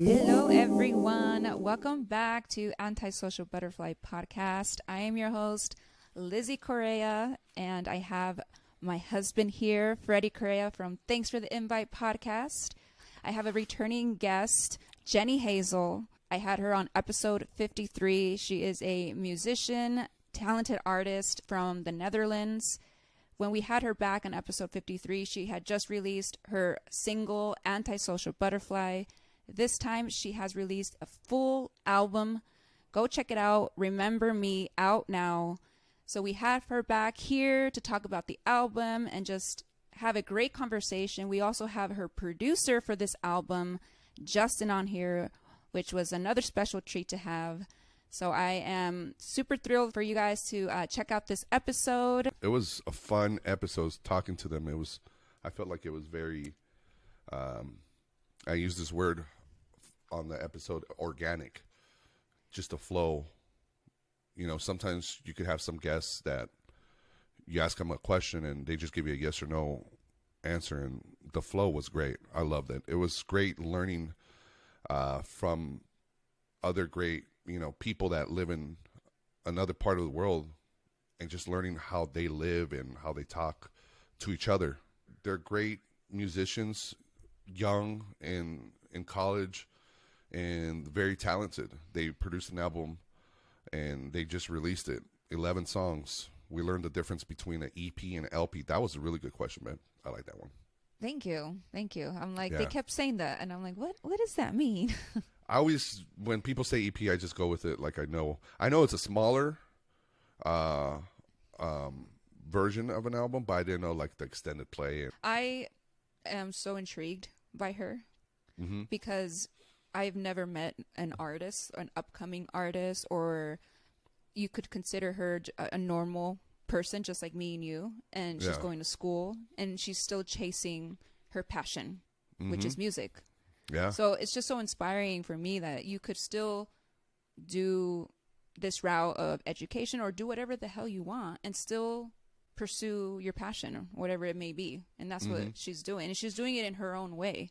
Hello, everyone. Welcome back to Antisocial Butterfly Podcast. I am your host, Lissy Correa, and I have my husband here, Freddy Correa from Thanks for the Invite podcast. I have a returning guest, Jenny Hazel. I had her on episode 53. She is a musician, talented artist from the Netherlands. When we had her back on episode 53, she had just released her single, Antisocial Butterfly. This time she has released a full album. Go check it out. Remember Me, out now. So we have her back here to talk about the album and just have a great conversation. We also have her producer for this album, Justin, on here, which was another special treat to have. So I am super thrilled for you guys to check out this episode. It was a fun episode talking to them. I felt like it was very, I used this word on the episode, organic, just a flow. You know, sometimes you could have some guests that you ask them a question and they just give you a yes or no answer, and the flow was great. I loved it. It was great learning from other great, people that live in another part of the world and just learning how they live and how they talk to each other. They're great musicians, young and in college, and very talented. They produced an album and they just released it. 11 songs. We learned the difference between an EP and an LP. That was a really good question, man. I like that one. Thank you. I'm like, They kept saying that, and I'm like, what does that mean? I always, when people say EP, I just go with it like I know it's a smaller version of an album, but I didn't know like the extended play. I am so intrigued by her because I've never met an artist, an upcoming artist, or you could consider her a normal person just like me and you, and she's going to school and she's still chasing her passion, which is music. Yeah. So it's just so inspiring for me that you could still do this route of education or do whatever the hell you want and still pursue your passion or whatever it may be. And that's what she's doing. And she's doing it in her own way.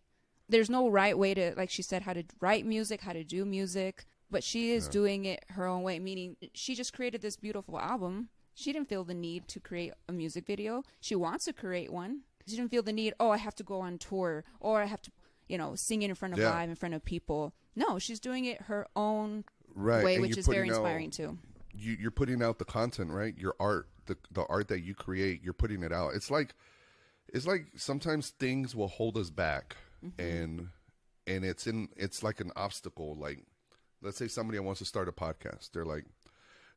There's no right way to, like she said, how to write music, how to do music, but she is doing it her own way, meaning she just created this beautiful album. She didn't feel the need to create a music video. She wants to create one. She didn't feel the need, I have to go on tour or I have to, sing it in front of live, in front of people. No, she's doing it her own way, and which is very inspiring too. You're putting out the content, right? Your art, the art that you create, you're putting it out. It's like sometimes things will hold us back. And it's like an obstacle. Like, let's say somebody wants to start a podcast. They're like,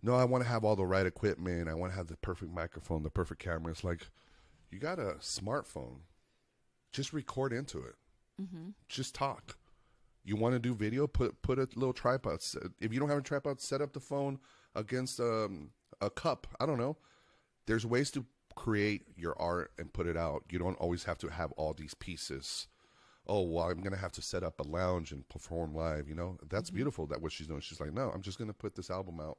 no, I want to have all the right equipment. I want to have the perfect microphone, the perfect camera. It's like, you got a smartphone. Just record into it. Just talk. You want to do video? Put a little tripod. If you don't have a tripod, set up the phone against a cup. I don't know. There's ways to create your art and put it out. You don't always have to have all these pieces. Oh, well, I'm going to have to set up a lounge and perform live, That's beautiful, that what she's doing. She's like, no, I'm just going to put this album out.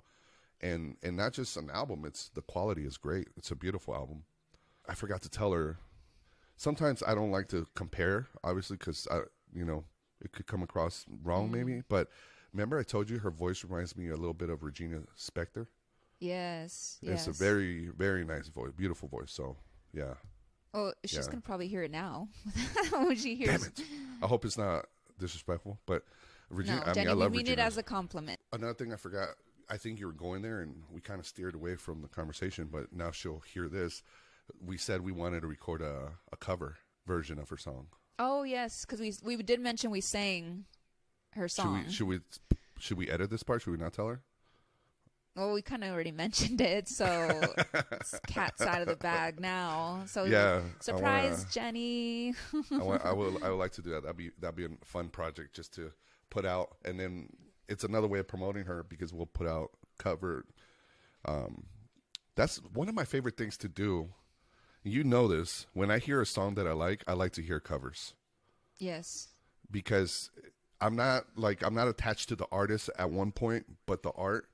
And not just an album, the quality is great. It's a beautiful album. I forgot to tell her, sometimes I don't like to compare, obviously, because, it could come across wrong maybe. But remember I told you her voice reminds me a little bit of Regina Spektor? Yes. It's a very, very nice voice, beautiful voice. So, yeah. Oh, she's going to probably hear it now when she hears. Damn it. I hope it's not disrespectful, but Regina, Jenny, I love we mean Regina. it as a compliment. Another thing I forgot, I think you were going there and we kind of steered away from the conversation, but now she'll hear this. We said we wanted to record a cover version of her song. Oh, yes, because we did mention we sang her song. Should we edit this part? Should we not tell her? Well, we kind of already mentioned it, so it's cat's out of the bag now. So surprise, Jenny. I would like to do that. That'd be a fun project just to put out, and then it's another way of promoting her because we'll put out cover. That's one of my favorite things to do. You know this. When I hear a song that I like to hear covers. Yes. Because I'm not attached to the artist at one point, but the art.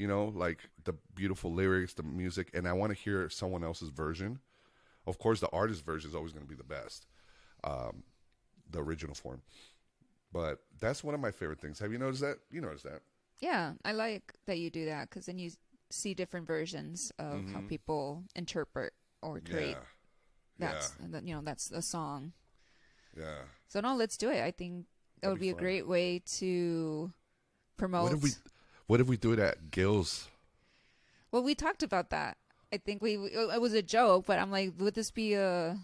Like the beautiful lyrics, the music, and I want to hear someone else's version. Of course, the artist's version is always going to be the best, the original form. But that's one of my favorite things. Have you noticed that? You noticed that? Yeah, I like that you do that because then you see different versions of how people interpret or create. That's the song. Yeah. So no, let's do it. I think that would be a great way to promote. What if we do it at Gil's? Well, we talked about that. I think it was a joke, but I'm like, would this be a?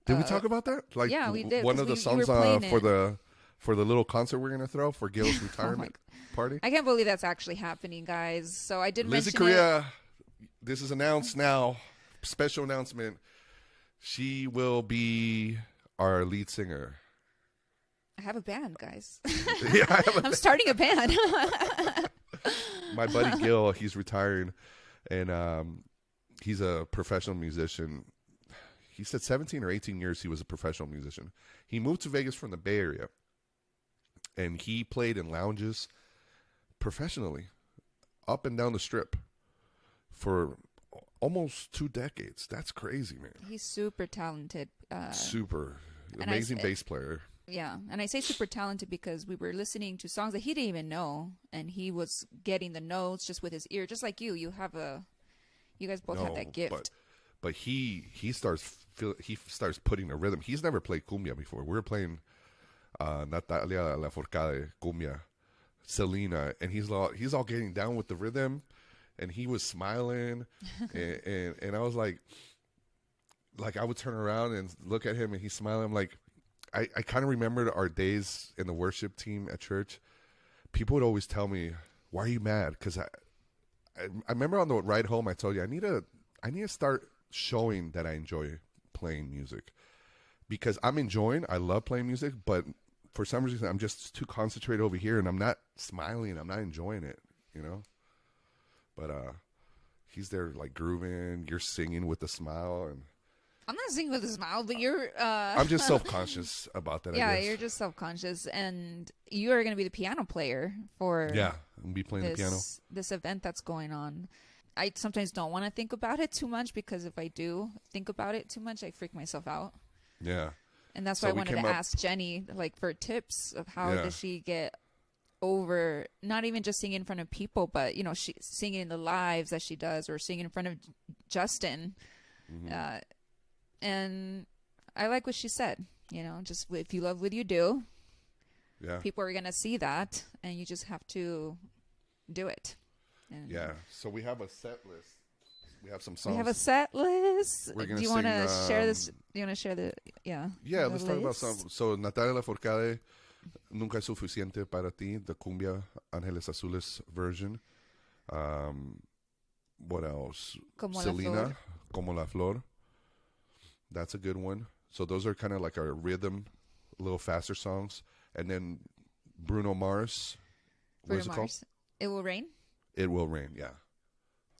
Did we talk about that? Like, yeah, we did. One of the songs for the little concert we're gonna throw for Gil's retirement party. I can't believe that's actually happening, guys. So I did Lissy mention Correa. This is announced now. Special announcement. She will be our lead singer. I have a band, guys. Yeah, I'm starting a band. My buddy Gil, he's retiring, and he's a professional musician. He said 17 or 18 years he was a professional musician. He moved to Vegas from the Bay Area, and he played in lounges professionally up and down the strip for almost 2 decades. That's crazy, man. He's super talented. Super. Amazing bass player. Yeah, and I say super talented because we were listening to songs that he didn't even know, and he was getting the notes just with his ear, just like you. You guys both have that gift. But he starts putting a rhythm. He's never played cumbia before. We were playing Natalia Lafourcade cumbia, Selena, and he's all getting down with the rhythm, and he was smiling, and I was like I would turn around and look at him, and he's smiling. I'm like, I kind of remembered our days in the worship team at church. People would always tell me, "Why are you mad?" Because I remember on the ride home, I told you I need to start showing that I enjoy playing music, because I love playing music, but for some reason I'm just too concentrated over here, and I'm not smiling. I'm not enjoying it, But he's there like grooving. You're singing with a smile, and I'm not singing with a smile, but you're. I'm just self-conscious about that. Yeah, I guess. You're just self-conscious, and you are going to be the piano player for. Yeah, I'm gonna be playing the piano. This event that's going on. I sometimes don't want to think about it too much, because if I do think about it too much, I freak myself out. Yeah. And that's why I wanted to ask Jenny, for tips of how does she get over not even just singing in front of people, but she singing in the lives that she does, or singing in front of Justin. Mm-hmm. And I like what she said. Just if you love what you do, people are gonna see that, and you just have to do it. And so we have a set list. We have some songs. We have a set list. Do you want to share this? Do you want to share the Yeah, let's talk about some. So Natalia Lafourcade, Nunca es suficiente para ti, the Cumbia Ángeles Azules version. What else? Selena, Como la Flor. That's a good one. So those are kind of like our rhythm, a little faster songs. And then Bruno Mars. What is it called? It Will Rain. It Will Rain, yeah.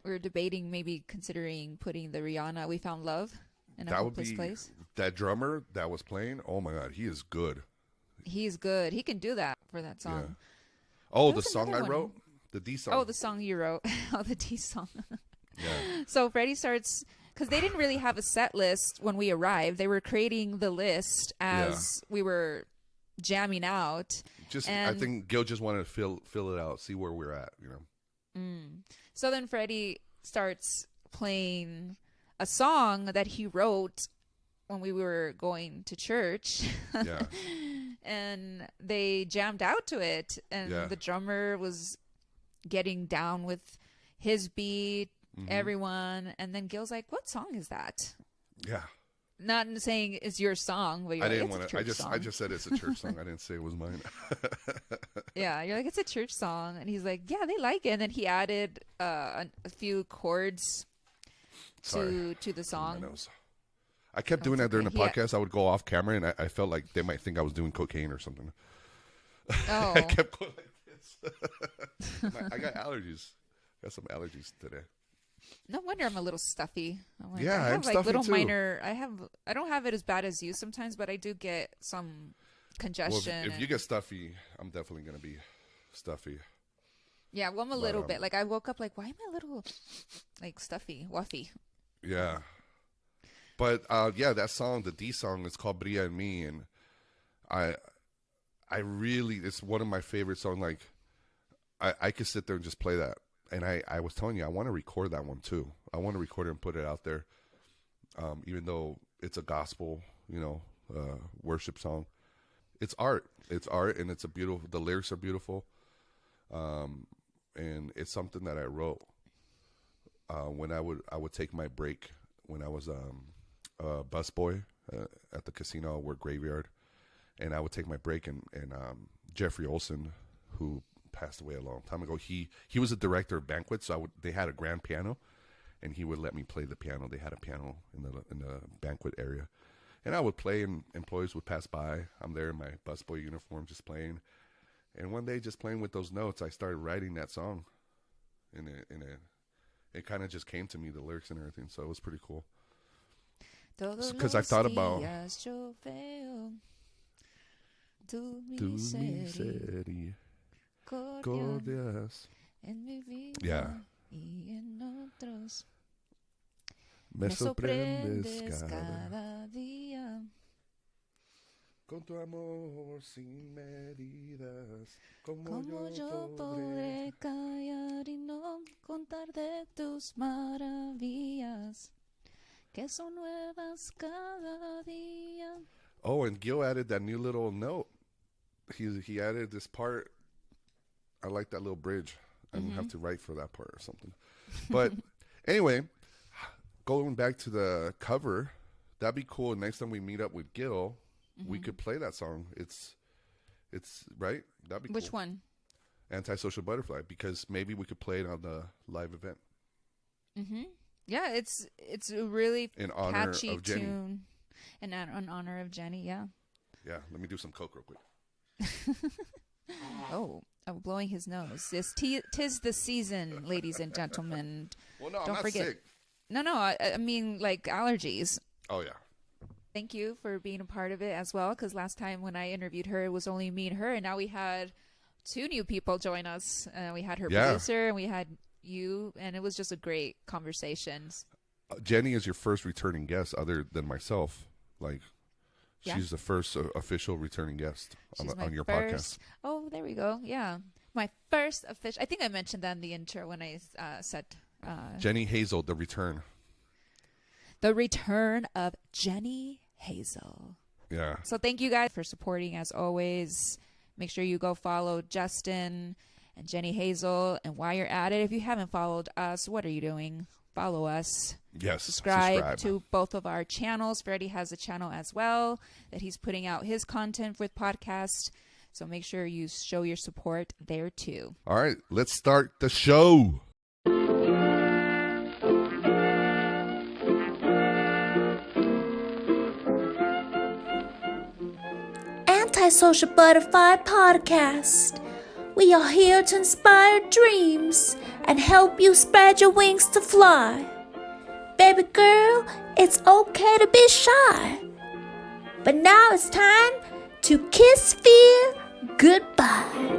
We were debating maybe considering putting the Rihanna We Found Love in a hopeless place. That drummer that was playing, oh my God, he is good. He's good. He can do that for that song. Yeah. Oh, the song I wrote? The D song. Oh, the song you wrote. Oh, the D song. Yeah. So Freddie starts, because they didn't really have a set list when we arrived. They were creating the list as we were jamming out. I think Gil just wanted to fill it out, see where we're at, So then Freddie starts playing a song that he wrote when we were going to church. Yeah. And they jammed out to it. And the drummer was getting down with his beat, everyone. And then Gil's like, what song is that? Yeah. Not saying it's your song, but I didn't want to. I just said it's a church song. I didn't say it was mine. Yeah, you're like, it's a church song, and he's like, yeah, they like it. And then he added a few chords to the song. I kept doing that during the podcast. I would go off camera, and I felt like they might think I was doing cocaine or something. Oh, I kept going like this. I got allergies. I got some allergies today. No wonder I'm a little stuffy. I have like little too. Minor. I don't have it as bad as you sometimes, but I do get some congestion. Well, if you get stuffy, I'm definitely gonna be stuffy. Yeah, well, I'm a little bit. Like I woke up like, why am I a little like stuffy, wuffy? Yeah, but that song, the D song, is called Brilla en mí, and it's one of my favorite songs. Like, I could sit there and just play that. And I was telling you, I want to record that one too. I want to record it and put it out there. Even though it's a gospel, worship song. It's art. It's art, and it's the lyrics are beautiful. And it's something that I wrote when I would take my break when I was a busboy at the casino or graveyard, and I would take my break, and Jeffrey Olsen, who passed away a long time ago, he was a director of banquets, so they had a grand piano, and he would let me play the piano. They had a piano in the banquet area, and I would play, and employees would pass by. I'm there in my busboy uniform just playing. And one day, just playing with those notes, I started writing that song. It kind of just came to me, the lyrics and everything. So it was pretty cool. Because I thought about yeah. Me sorprendes cada día. Con tu amor sin medidas, como yo podré callar y no contar de tus maravillas, que son nuevas cada día. Oh, and Gil added that new little note. He added this part. I like that little bridge. I'm going to have to write for that part or something. But anyway, going back to the cover, that'd be cool. Next time we meet up with Gil, we could play that song. It's right. That'd be cool. Which one? Antisocial Butterfly, because maybe we could play it on the live event. Yeah, it's a really in honor catchy of Jenny. Tune, and in honor of Jenny. Yeah. Yeah. Let me do some coke real quick. Oh, I'm blowing his nose. Tis the season, ladies and gentlemen. Well, no, Don't I'm not forget. sick. No, I mean like allergies. Oh yeah. Thank you for being a part of it as well, because last time when I interviewed her, it was only me and her, and now we had 2 new people join us. We had her producer, and we had you, and it was just a great conversation. Jenny is your first returning guest other than myself. Like, she's the first official returning guest on your podcast. Oh, there we go. Yeah. My first official. I think I mentioned that in the intro when I said. Jenny Hazel, the return. The return of Jenny Hazel. Yeah. So thank you guys for supporting as always. Make sure you go follow Justin and Jenny Hazel. And while you're at it, if you haven't followed us, what are you doing? Follow us. Yes. Subscribe to both of our channels. Freddy has a channel as well that he's putting out his content with podcasts. So make sure you show your support there too. All right. Let's start the show. Antisocial Butterfly Podcast. We are here to inspire dreams and help you spread your wings to fly. Baby girl, it's okay to be shy. But now it's time to kiss fear goodbye.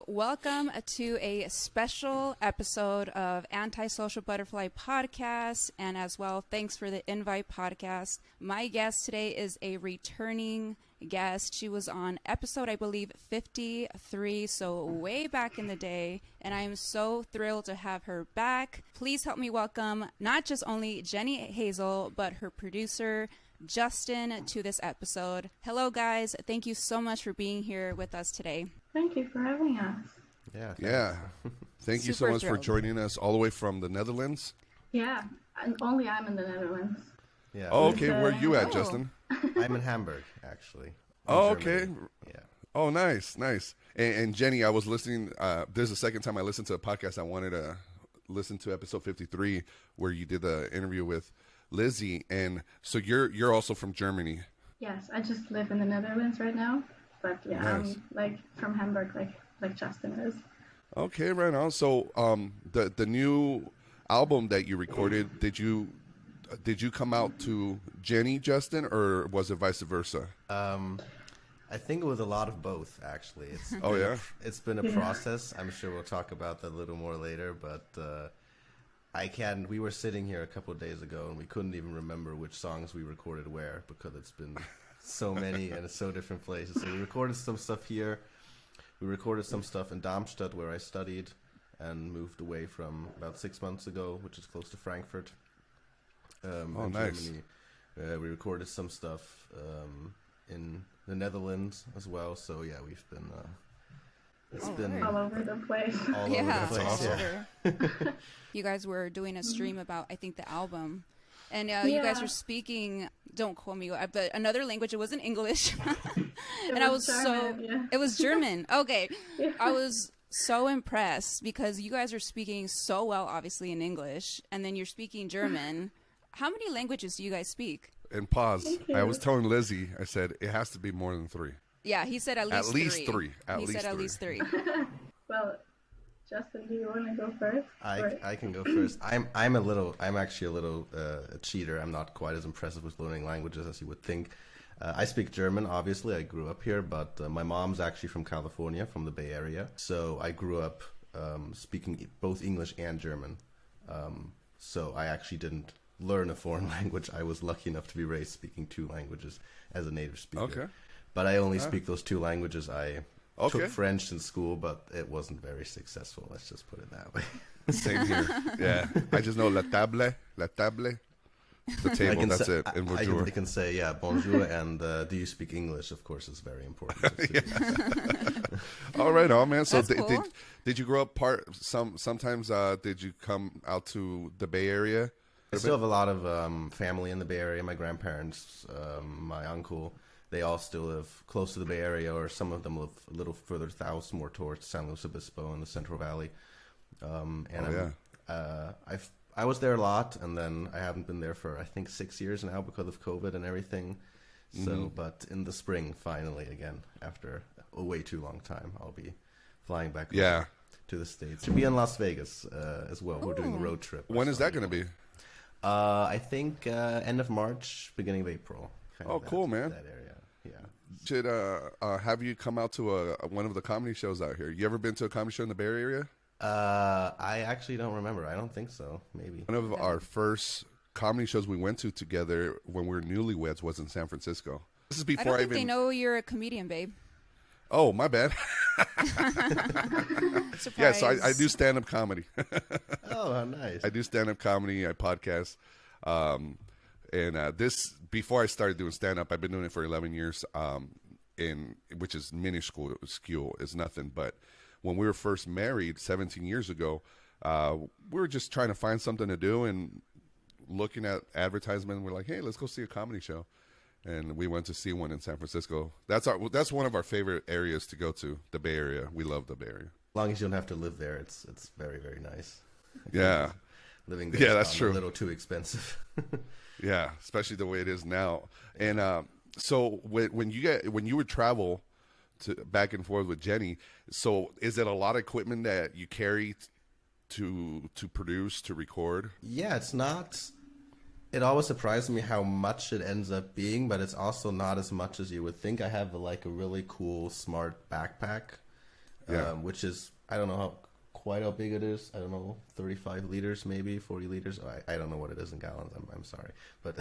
Welcome to a special episode of Antisocial Butterfly Podcast, and as well, thanks for the invite podcast. My guest today is a returning guest. She was on episode, I believe, 53, so way back in the day, and I am so thrilled to have her back. Please help me welcome not just only Jenny Hazel, but her producer, Justin, to this episode. Hello, guys. Thank you so much for being here with us today. Thank you for having us. Yeah. Thank you so much for joining us all the way from the Netherlands. Yeah, and only I'm in the Netherlands. Yeah. Oh, okay. Where are you at, Justin? I'm in Hamburg, actually. Oh, okay. Yeah. Oh, nice. And Jenny, I was listening. There's a second time I listened to a podcast. I wanted to listen to episode 53 where you did the interview with Lissy. And so you're also from Germany. Yes, I just live in the Netherlands right now. But yeah, Nice. I'm like from Hamburg, like Justin is. Okay, right on. So the new album that you recorded, did you come out to Jenny, Justin, or was it vice versa? I think it was a lot of both, actually. It's been a process. I'm sure we'll talk about that a little more later, but we were sitting here a couple of days ago and we couldn't even remember which songs we recorded where because it's been so many and so different places. So we recorded some stuff here. We recorded some stuff in Darmstadt, where I studied, and moved away from about 6 months ago, which is close to Frankfurt. In nice. Germany. We recorded some stuff in the Netherlands as well. So yeah, we've been it's been all over the place. all over the place. All Yeah. over. You guys were doing a stream about, I think, the album. And you guys were speaking, don't quote me, but another language. It wasn't English. And I was German, it was German. Okay. Yeah. I was so impressed because you guys are speaking so well, obviously, in English. And then you're speaking German. How many languages do you guys speak? And pause. I was telling Lizzie, I said, it has to be more than 3. Yeah, he said at least three. He said at least 3. Well, Justin, do you want to go first? I can go first. I'm actually a little cheater. I'm not quite as impressive with learning languages as you would think. I speak German, obviously. I grew up here, but my mom's actually from California, from the Bay Area. So I grew up speaking both English and German. So I actually didn't learn a foreign language. I was lucky enough to be raised speaking 2 languages as a native speaker. Okay. But I only speak those 2 languages. I took French in school, but it wasn't very successful. Let's just put it that way. Same here. Yeah. I just know la table. The table, that's it. In bonjour. I can say, yeah, bonjour, and do you speak English? Of course, it's very important. All right, man. So cool. did you grow up sometimes did you come out to the Bay Area? I still have a lot of family in the Bay Area. My grandparents, my uncle, they all still live close to the Bay Area, or some of them live a little further south, more towards San Luis Obispo in the Central Valley. I was there a lot, and then I haven't been there for, I think, 6 years now because of COVID and everything. So, but in the spring, finally, again, after a way too long time, I'll be flying back to the States. To be in Las Vegas as well. We're doing a road trip. When is that going to be? I think end of March, beginning of April. Cool, man. That area, yeah. Should have you come out to one of the comedy shows out here? You ever been to a comedy show in the Bay Area? I actually don't remember. I don't think so. Maybe. One of our first comedy shows we went to together when we were newlyweds was in San Francisco. This is before I don't think they know you're a comedian, babe. Oh, my bad. Surprise. Yeah, so I do stand-up comedy. Oh, how nice. I do stand-up comedy. I podcast. This, before I started doing stand-up, I've been doing it for 11 years, which is minuscule. It's nothing. But when we were first married 17 years ago, we were just trying to find something to do and looking at advertisement. We're like, hey, let's go see a comedy show. And we went to see one in San Francisco. That's one of our favorite areas to go to, the Bay Area. We love the Bay Area. As long as you don't have to live there, it's very, very nice. Yeah. Living there that's true. A little too expensive. Yeah, especially the way it is now. And so when you would travel back and forth with Jenny, so is it a lot of equipment that you carry to produce, to record? Yeah, it's not. It always surprises me how much it ends up being, but it's also not as much as you would think. I have a really cool, smart backpack, which is, I don't know quite how big it is. I don't know, 35 liters, maybe 40 liters. I don't know what it is in gallons. I'm sorry, but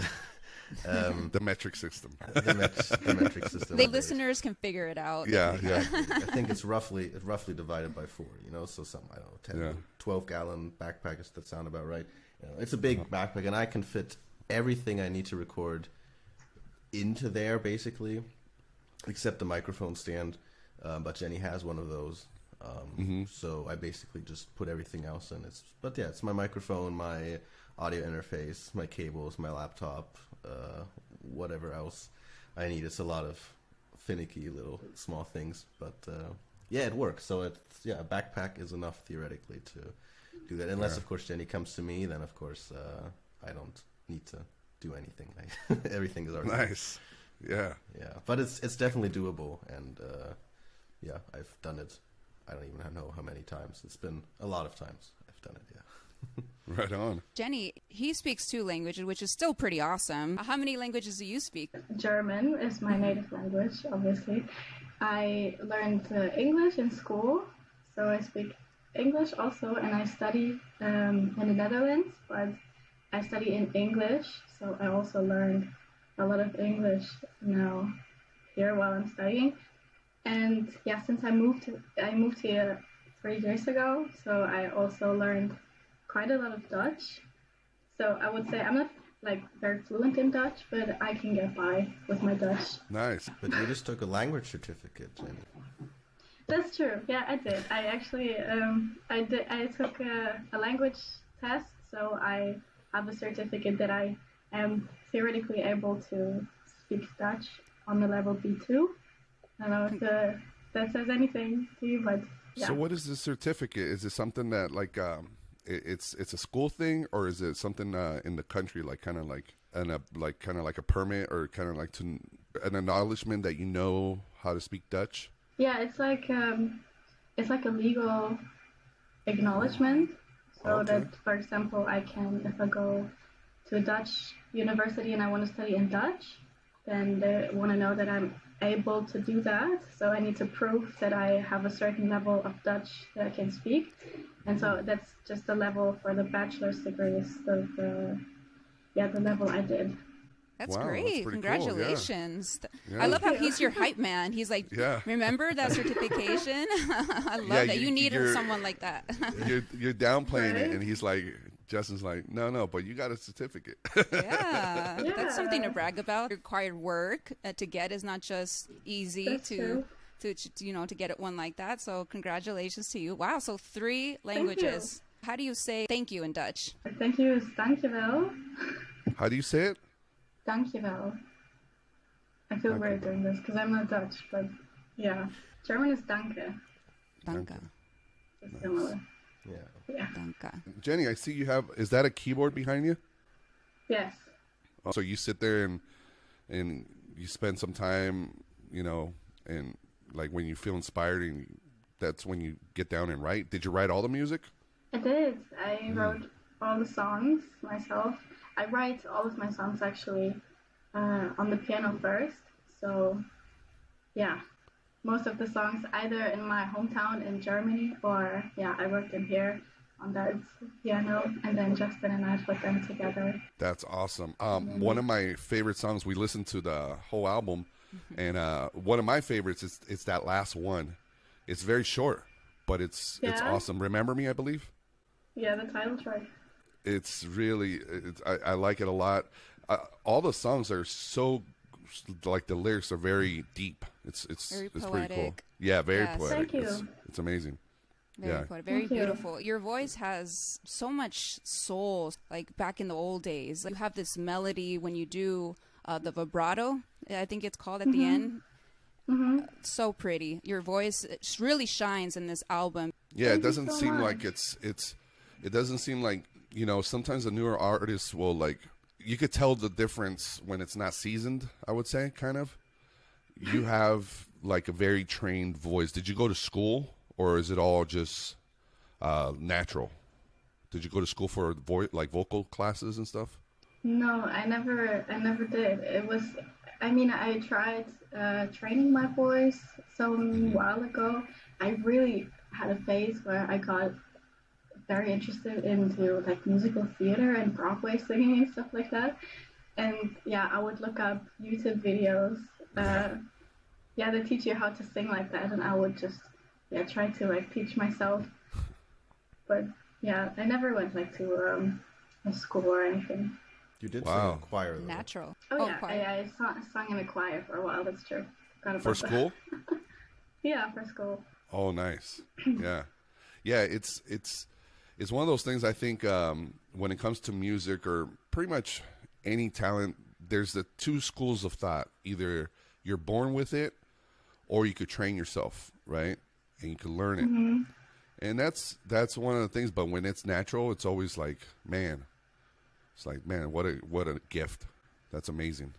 the metric system. The metric system. The listeners can figure it out. Yeah. I think it's roughly divided by 4. So some, I don't know, 10, 12 gallon backpack. That sound about right. It's a big backpack, and I can fit everything I need to record into there, basically, except the microphone stand. But Jenny has one of those, so I basically just put everything else in. It's my microphone, my audio interface, my cables, my laptop, whatever else I need. It's a lot of finicky little small things, but it works. So a backpack is enough theoretically to do that, unless of course Jenny comes to me, then of course I don't need to do anything. Everything is already nice. Yeah But it's definitely doable, and I've done it. I don't even know how many times. It's been a lot of times I've done it. Right on. Jenny, he speaks 2 languages, which is still pretty awesome. How many languages do you speak? German is my native language, obviously. I learned English in school, so I speak English also, and I study in the Netherlands, but I study in English, so I also learned a lot of English now here while I'm studying. And yeah, since I moved here 3 years ago, so I also learned quite a lot of Dutch. So I would say I'm not like very fluent in Dutch, but I can get by with my Dutch. Nice. But you just took a language certificate, Jenny. That's true. Yeah, I did. I actually I took a language test, so I have a certificate that I am theoretically able to speak Dutch on the level B2. I don't know if that says anything to you, but yeah. So what is this certificate? Is it something that like it's a school thing, or is it something in the country, like kind of like a permit, or kind of like an acknowledgement that you know how to speak Dutch? Yeah, it's like a legal acknowledgement. So that, for example, I can, if I go to a Dutch university and I want to study in Dutch, then they want to know that I'm able to do that. So I need to prove that I have a certain level of Dutch that I can speak. And so that's just the level for the bachelor's degree, is the level I did. That's wow, great. that's Congratulations. Cool. Yeah. I love how he's your hype man. He's like, remember that certification? I love that. You need someone like that. you're downplaying it, and he's like, Justin's like, no, but you got a certificate. Yeah, that's something to brag about. Required work to get is not just easy to get it one like that. So congratulations to you. Wow, so 3 languages. How do you say thank you in Dutch? Thank you is dankjewel. How do you say it? Dankjewel. I feel weird doing this because I'm not Dutch, but yeah. German is danke. Danke. It's similar. Yeah. Danke. Jenny, I see you have, is that a keyboard behind you? Yes. Oh, so you sit there and you spend some time, and like when you feel inspired, and that's when you get down and write. Did you write all the music? I did. I wrote all the songs myself. I write all of my songs actually on the piano first. So yeah, most of the songs either in my hometown in Germany, or I wrote them here on that piano, and then Justin and I put them together. That's awesome. One of my favorite songs, we listened to the whole album, and one of my favorites is that last one. It's very short, but it's awesome. Remember Me, I believe? Yeah, the title track. It's really, I like it a lot. All the songs are so, like, the lyrics are very deep. It's pretty cool. Yeah, very poetic. Thank you. It's amazing. Very poetic, very beautiful. Your voice has so much soul, like back in the old days. You have this melody when you do the vibrato, I think it's called at the end. So pretty. Your voice really shines in this album. Yeah, it doesn't seem like it doesn't seem like, sometimes the newer artists will, like, you could tell the difference when it's not seasoned, I would say, kind of. You have, like, a very trained voice. Did you go to school, or is it all just natural? Did you go to school for vocal classes and stuff? No, I never did. It was, I tried training my voice some while ago. I really had a phase where I got very interested into like musical theater and Broadway singing and stuff like that. And I would look up YouTube videos. They teach you how to sing like that, and I would just try to like teach myself. But I never went like to a school or anything. You did sing in a choir, though. Natural. Choir. I sung in a choir for a while. That's true. For school? Yeah, for school. Oh, nice. Yeah. It's one of those things, I think, when it comes to music or pretty much any talent, there's the 2 schools of thought. Either you're born with it, or you could train yourself, right? And you could learn it. And that's one of the things. But when it's natural, it's always like, man, what a gift. That's amazing.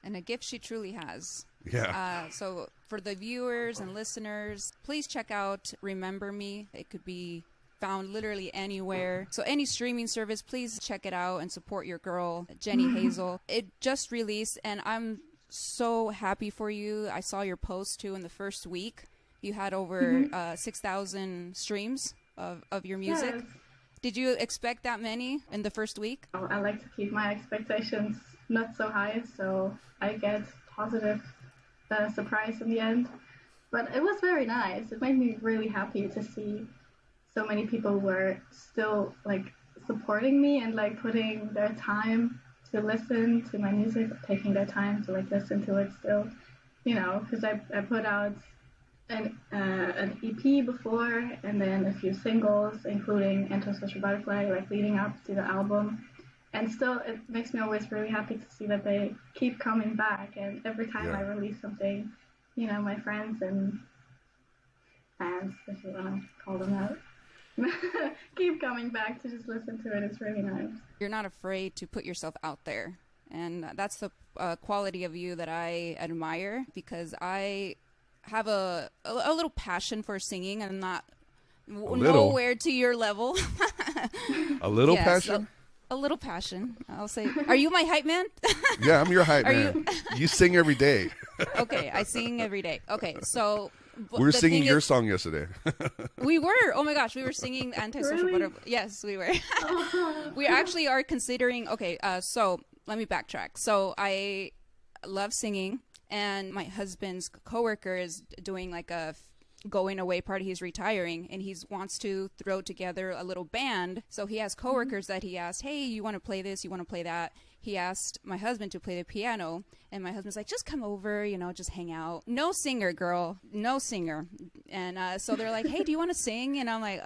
And a gift she truly has. Yeah. So for the viewers and listeners, please check out Remember Me. It could be found literally anywhere. So any streaming service, please check it out and support your girl, Jenny Hazel. It just released, and I'm so happy for you. I saw your post too in the first week. You had over 6,000 streams of your music. Yes. Did you expect that many in the first week? I like to keep my expectations not so high, so I get positive surprise in the end. But it was very nice. It made me really happy to see so many people were still like supporting me and like putting their time to listen to my music, taking their time to like listen to it still, you know, because I put out an EP before and then a few singles, including Antisocial Butterfly, like leading up to the album. And still, it makes me always really happy to see that they keep coming back. And every time I release something, you know, my friends and fans, if you want to call them out, keep coming back to just listen to it. It's really nice. You're not afraid to put yourself out there. And that's the quality of you that I admire, because I have a little passion for singing. and not nowhere to your level. A little passion? A little passion, I'll say. Are you my hype man? Yeah, I'm your hype man. You sing every day. Okay, I sing every day. Okay, so... We were singing your song yesterday. We were. Oh my gosh, we were singing Antisocial Butterfly. Yes, we were. We actually are considering... Okay, so let me backtrack. So I love singing, and my husband's coworker is doing like a going away party. He's retiring, and he wants to throw together a little band. So he has coworkers that he asked, hey, you want to play this, you want to play that. He asked my husband to play the piano, and my husband's like, just come over, you know, just hang out. No singer, girl, no singer. And so they're like, hey, do you want to sing? And I'm like,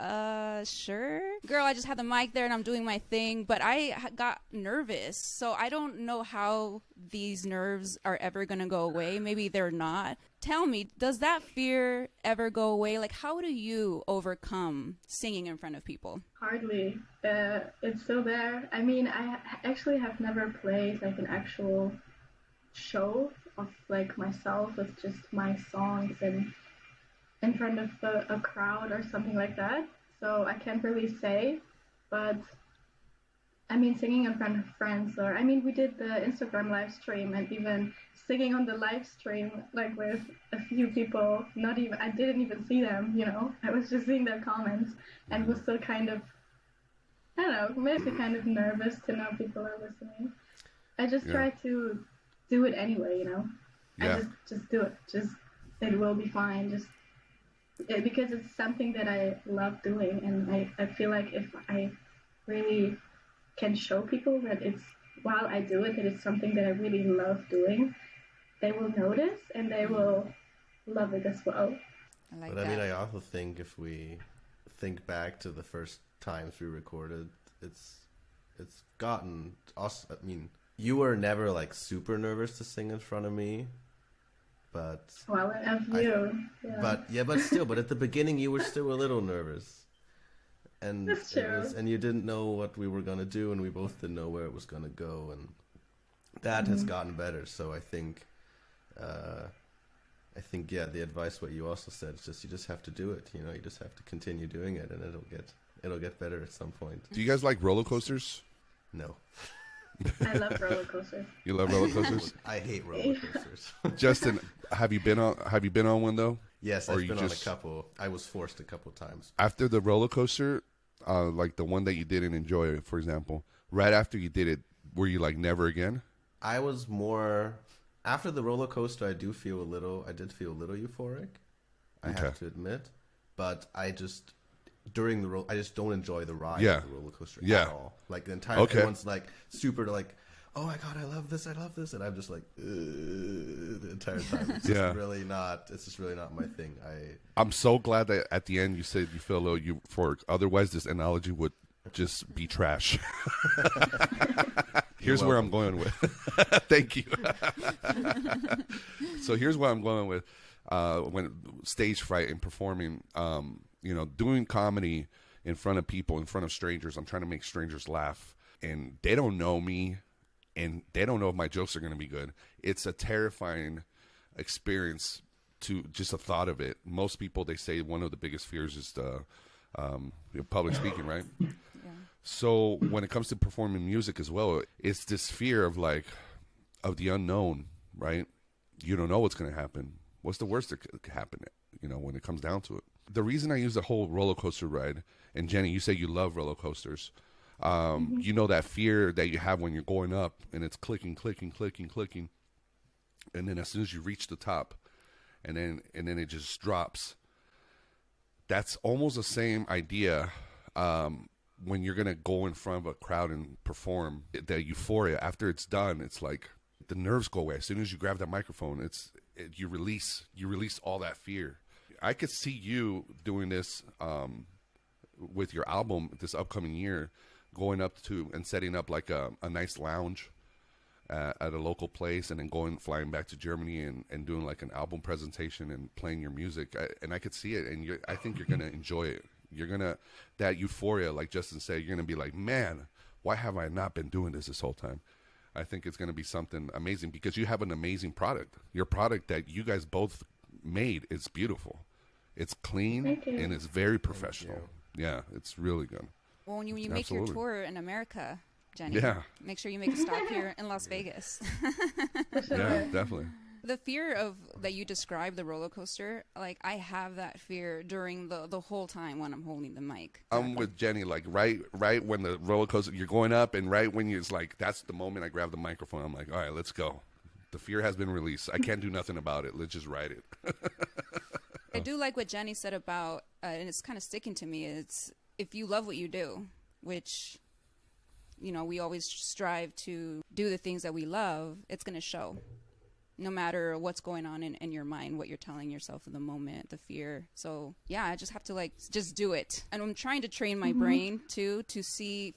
sure. Girl, I just had the mic there and I'm doing my thing, but I got nervous. So I don't know how these nerves are ever going to go away. Maybe they're not. Tell me, does that fear ever go away? Like, how do you overcome singing in front of people? Hardly. It's still there. I mean, I actually have never played like an actual show of like myself with just my songs and in front of a crowd or something like that. So I can't really say, but I mean, singing in front of friends, or I mean, we did the Instagram live stream, and even singing on the live stream, like with a few people, I didn't even see them, you know, I was just seeing their comments and was still kind of, I don't know, makes me kind of nervous to know people are listening. I just try to do it anyway, you know. Yeah. I just do it. It will be fine. Because it's something that I love doing, and I feel like if I really can show people that it's, while I do it, that it's something that I really love doing, they will notice and they will love it as well. I like but that. I mean, I also think if we think back to the first times we recorded, it's gotten us. I mean, you were never like super nervous to sing in front of me, but well, of you, but at the beginning you were still a little nervous. And that's true. And you didn't know what we were gonna do, and we both didn't know where it was gonna go, and that has gotten better. So I think, the advice what you also said is just you just have to do it. You know, you just have to continue doing it, and it'll get better at some point. Do you guys like roller coasters? No. I love roller coasters. You love roller coasters? I hate roller coasters. Justin, have you been on one though? Yes, I've been on a couple. I was forced a couple times. After the roller coaster, like the one that you didn't enjoy, for example, right after you did it, were you like never again? I was more after the roller coaster. I did feel a little euphoric. I have to admit, but I just I just don't enjoy the ride of the roller coaster at all. Like the entire everyone's like super like, oh my god, I love this, and I'm just like the entire time. It's just really not. It's just really not my thing. I'm so glad that at the end you said you feel a little euphoric. Otherwise, this analogy would just be trash. Here's where I'm going with. Thank you. So here's where I'm going with when stage fright and performing. Doing comedy in front of people, in front of strangers. I'm trying to make strangers laugh, and they don't know me. And they don't know if my jokes are going to be good. It's a terrifying experience to just a thought of it. Most people, they say one of the biggest fears is the public speaking, right? Yeah. So when it comes to performing music as well, it's this fear of the unknown, right? You don't know what's going to happen. What's the worst that could happen, when it comes down to it? The reason I use the whole roller coaster ride, and Jenny, you say you love roller coasters. You know, that fear that you have when you're going up and it's clicking, clicking, clicking, clicking. And then as soon as you reach the top and then it just drops. That's almost the same idea when you're going to go in front of a crowd and perform. The euphoria, after it's done, it's like the nerves go away. As soon as you grab that microphone, you release all that fear. I could see you doing this with your album this upcoming year, going up to and setting up like a nice lounge at a local place, and then flying back to Germany and doing like an album presentation and playing your music. And I could see it, and I think you're going to enjoy it. You're going to, that euphoria, like Justin said, you're going to be like, man, why have I not been doing this whole time? I think it's going to be something amazing because you have an amazing product. Your product that you guys both made is beautiful. It's clean and it's very professional. Yeah, it's really good. Well, when you make your tour in America, Jenny, make sure you make a stop here in Las Vegas. Yeah, definitely. The fear of that you described, the roller coaster, like I have that fear during the whole time when I'm holding the mic. I'm with Jenny, like right when the roller coaster, you're going up, and right when it's like, that's the moment I grab the microphone. I'm like, all right, let's go. The fear has been released. I can't do nothing about it. Let's just ride it. I do like what Jenny said about, and it's kind of sticking to me, it's if you love what you do, which, you know, we always strive to do the things that we love, it's going to show. No matter what's going on in your mind, what you're telling yourself in the moment, the fear. So, yeah, I just have to, like, just do it. And I'm trying to train my brain, too, to see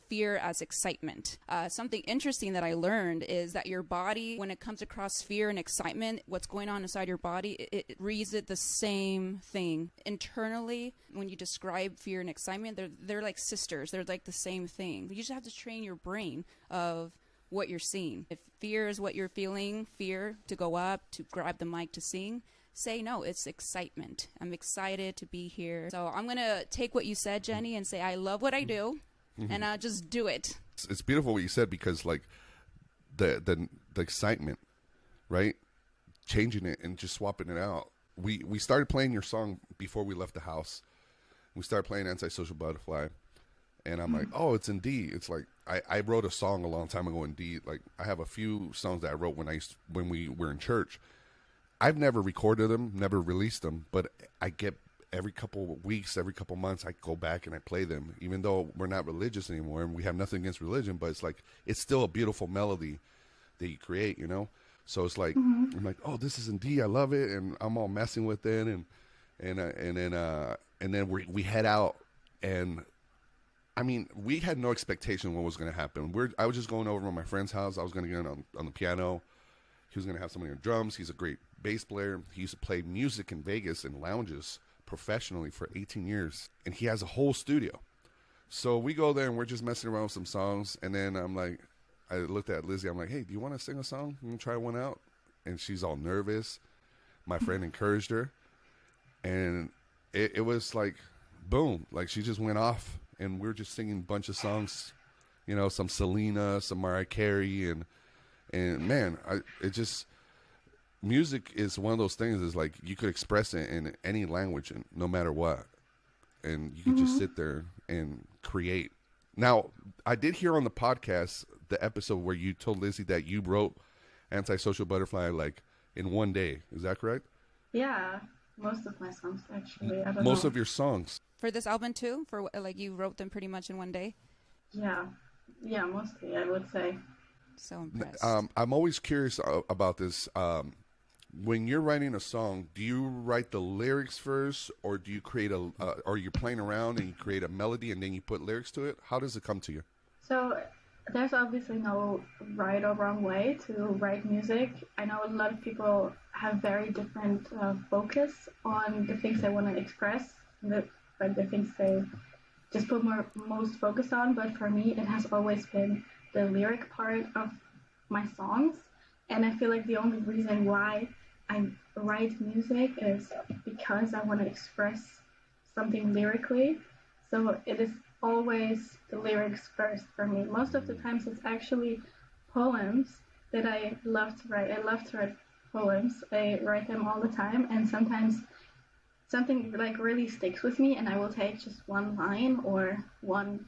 fear as excitement. Something interesting that I learned is that your body, when it comes across fear and excitement, what's going on inside your body, it reads it the same thing. Internally, when you describe fear and excitement, they're like sisters. They're like the same thing. You just have to train your brain of what you're seeing. If fear is what you're feeling, fear to go up, to grab the mic to sing, say no, it's excitement. I'm excited to be here. So I'm going to take what you said, Jenny, and say I love what I do, and I'll just do it. It's beautiful what you said because, like, the excitement, right? Changing it and just swapping it out. We started playing your song before we left the house. We started playing Antisocial Butterfly. And I'm like, oh, it's in D. It's like I wrote a song a long time ago in D. Like I have a few songs that I wrote when we were in church. I've never recorded them, never released them, but I get every couple of weeks, every couple of months, I go back and I play them. Even though we're not religious anymore, and we have nothing against religion, but it's like it's still a beautiful melody that you create, you know. So it's like I'm like, oh, this is in D. I love it, and I'm all messing with it, and then we head out and. I mean, we had no expectation what was going to happen. I was just going over to my friend's house. I was going to get on the piano. He was going to have somebody on drums. He's a great bass player. He used to play music in Vegas in lounges professionally for 18 years. And he has a whole studio. So we go there and we're just messing around with some songs. And then I looked at Lizzie. I'm like, hey, do you want to sing a song? You want to try one out? And she's all nervous. My friend encouraged her. And it was like, boom. Like she just went off. And we're just singing a bunch of songs, you know, some Selena, some Mariah Carey, and man, it just music is one of those things. Is like you could express it in any language, and no matter what, and you can just sit there and create. Now, I did hear on the podcast the episode where you told Lissy that you wrote "Antisocial Butterfly" like in one day. Is that correct? Yeah, most of my songs actually. I don't most know. of your songs. For this album too, for like you wrote them pretty much in one day. Yeah, mostly I would say. So impressed. I'm always curious about this. When you're writing a song, do you write the lyrics first, or do you create or you're playing around and you create a melody and then you put lyrics to it? How does it come to you? So there's obviously no right or wrong way to write music. I know a lot of people have very different focus on the things they want to express. Like the things they just put most focus on, but for me it has always been the lyric part of my songs, and I feel like the only reason why I write music is because I want to express something lyrically, so it is always the lyrics first for me. Most of the times it's actually poems that I love to write. I love to write poems. I write them all the time, and sometimes something like really sticks with me and I will take just one line or one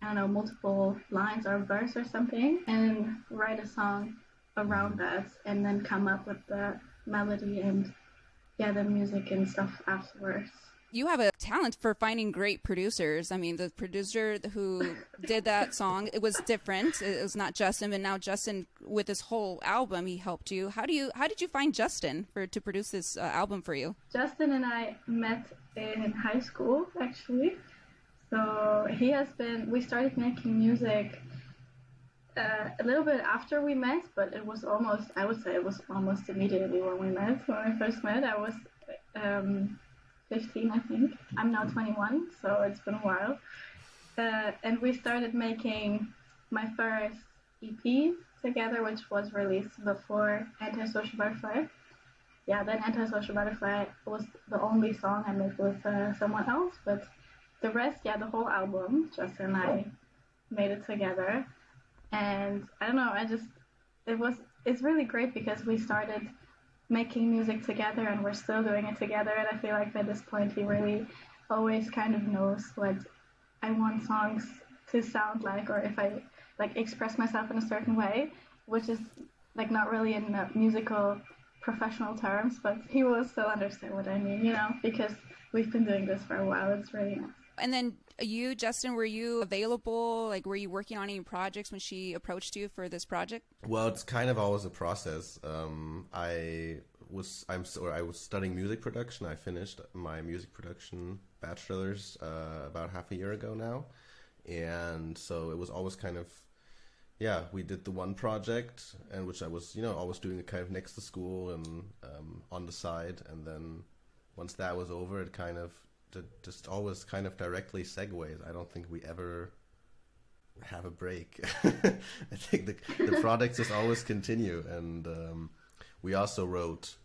I don't know, multiple lines or verse or something, and write a song around that, and then come up with the melody and the music and stuff afterwards. You have a talent for finding great producers. I mean, the producer who did that song, it was different. It was not Justin, but now Justin, with this whole album, he helped you. How did you find Justin to produce this album for you? Justin and I met in high school, actually. So we started making music a little bit after we met, but I would say it was almost immediately when we met. When we first met, I was 15, I think. I'm now 21, so it's been a while. And we started making my first EP together, which was released before Antisocial Butterfly. Yeah, then Antisocial Butterfly was the only song I made with someone else, but the rest, the whole album, Justin and I made it together. And I don't know, it's really great because we started making music together and we're still doing it together, and I feel like at this point he really always kind of knows what I want songs to sound like, or if I like express myself in a certain way, which is like not really in musical professional terms, but he will still understand what I mean, because we've been doing this for a while. It's really nice. And then you, Justin, were you available? Like, were you working on any projects when she approached you for this project? Well, it's kind of always a process. I was studying music production. I finished my music production bachelor's about half a year ago now, and so it was always kind of, we did the one project, and which I was always doing it kind of next to school and on the side, and then once that was over, it kind of just always kind of directly segues. I don't think we ever have a break. I think the projects just always continue. And we also wrote,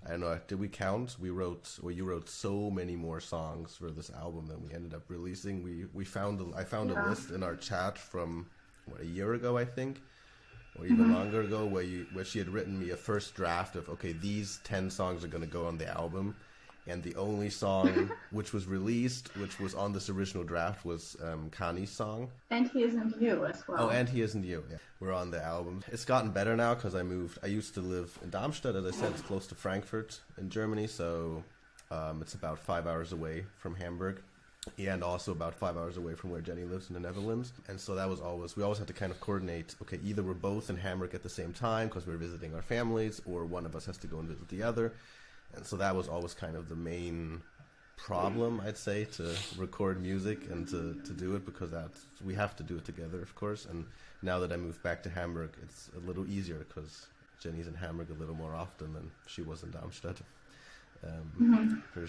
I don't know, did we count? You wrote so many more songs for this album than we ended up releasing. I found a list in our chat from a year ago, I think, or even longer ago, where she had written me a first draft of, okay, these 10 songs are going to go on the album. And the only song which was released, which was on this original draft, was Cani's song. And He Isn't You as well. Oh, and He Isn't You. Yeah. We're on the album. It's gotten better now because I moved. I used to live in Darmstadt, as I said. It's close to Frankfurt in Germany, so it's about 5 hours away from Hamburg. And also about 5 hours away from where Jenny lives in the Netherlands. And so that was we always had to kind of coordinate, okay, either we're both in Hamburg at the same time because we're visiting our families, or one of us has to go and visit the other. And so that was always kind of the main problem, I'd say, to record music and to do it, because we have to do it together, of course. And now that I moved back to Hamburg, it's a little easier because Jenny's in Hamburg a little more often than she was in Darmstadt.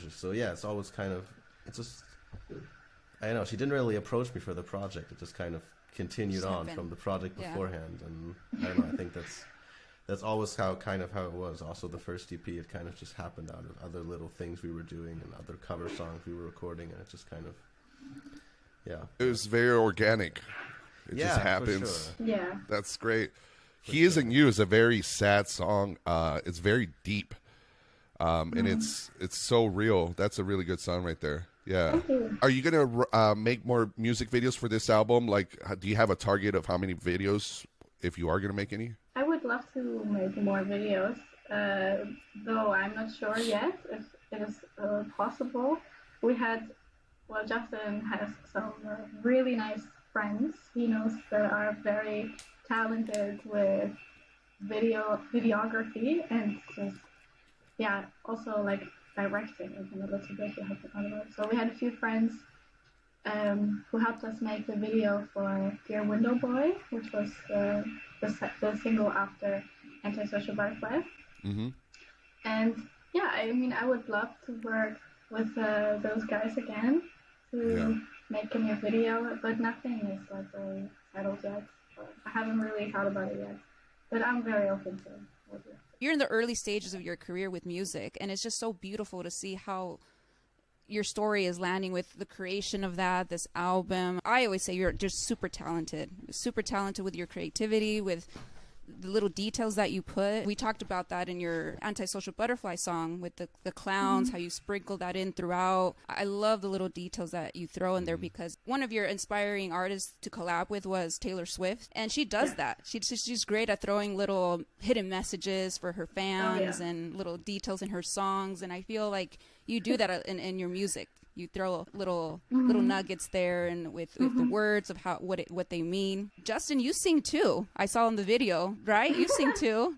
So it's always kind of, it's just, I don't know, she didn't really approach me for the project. It just kind of continued on from the project beforehand. And I don't know, I think that's always how it was. Also, the first EP, it kind of just happened out of other little things we were doing and other cover songs we were recording, and it just kind of, It was very organic. It just happens. For sure. Yeah. That's great. He Isn't You is a very sad song. It's very deep, and it's so real. That's a really good song right there. Yeah. Thank you. Are you gonna make more music videos for this album? Like, do you have a target of how many videos, if you are gonna make any? I would love to make more videos, though I'm not sure yet if it is possible. Justin has some really nice friends, that are very talented with videography and just, also like directing even a little bit. So we had a few friends who helped us make the video for Dear Window Boy, which was the single after Antisocial Butterfly. Mm-hmm. And I would love to work with those guys again to make a new video, but nothing is like very settled yet. I haven't really thought about it yet, but I'm very open to it. You're in the early stages of your career with music, and it's just so beautiful to see how your story is landing with the creation of this album. I always say you're just super talented with your creativity, with the little details that you put. We talked about that in your Antisocial Butterfly song with the clowns, how you sprinkle that in throughout. I love the little details that you throw in there, because one of your inspiring artists to collab with was Taylor Swift, and she does that. She's great at throwing little hidden messages for her fans and little details in her songs, and I feel like you do that in your music. You throw little nuggets there, and with the words of what they mean. Justin, you sing too. I saw in the video, right? You sing too.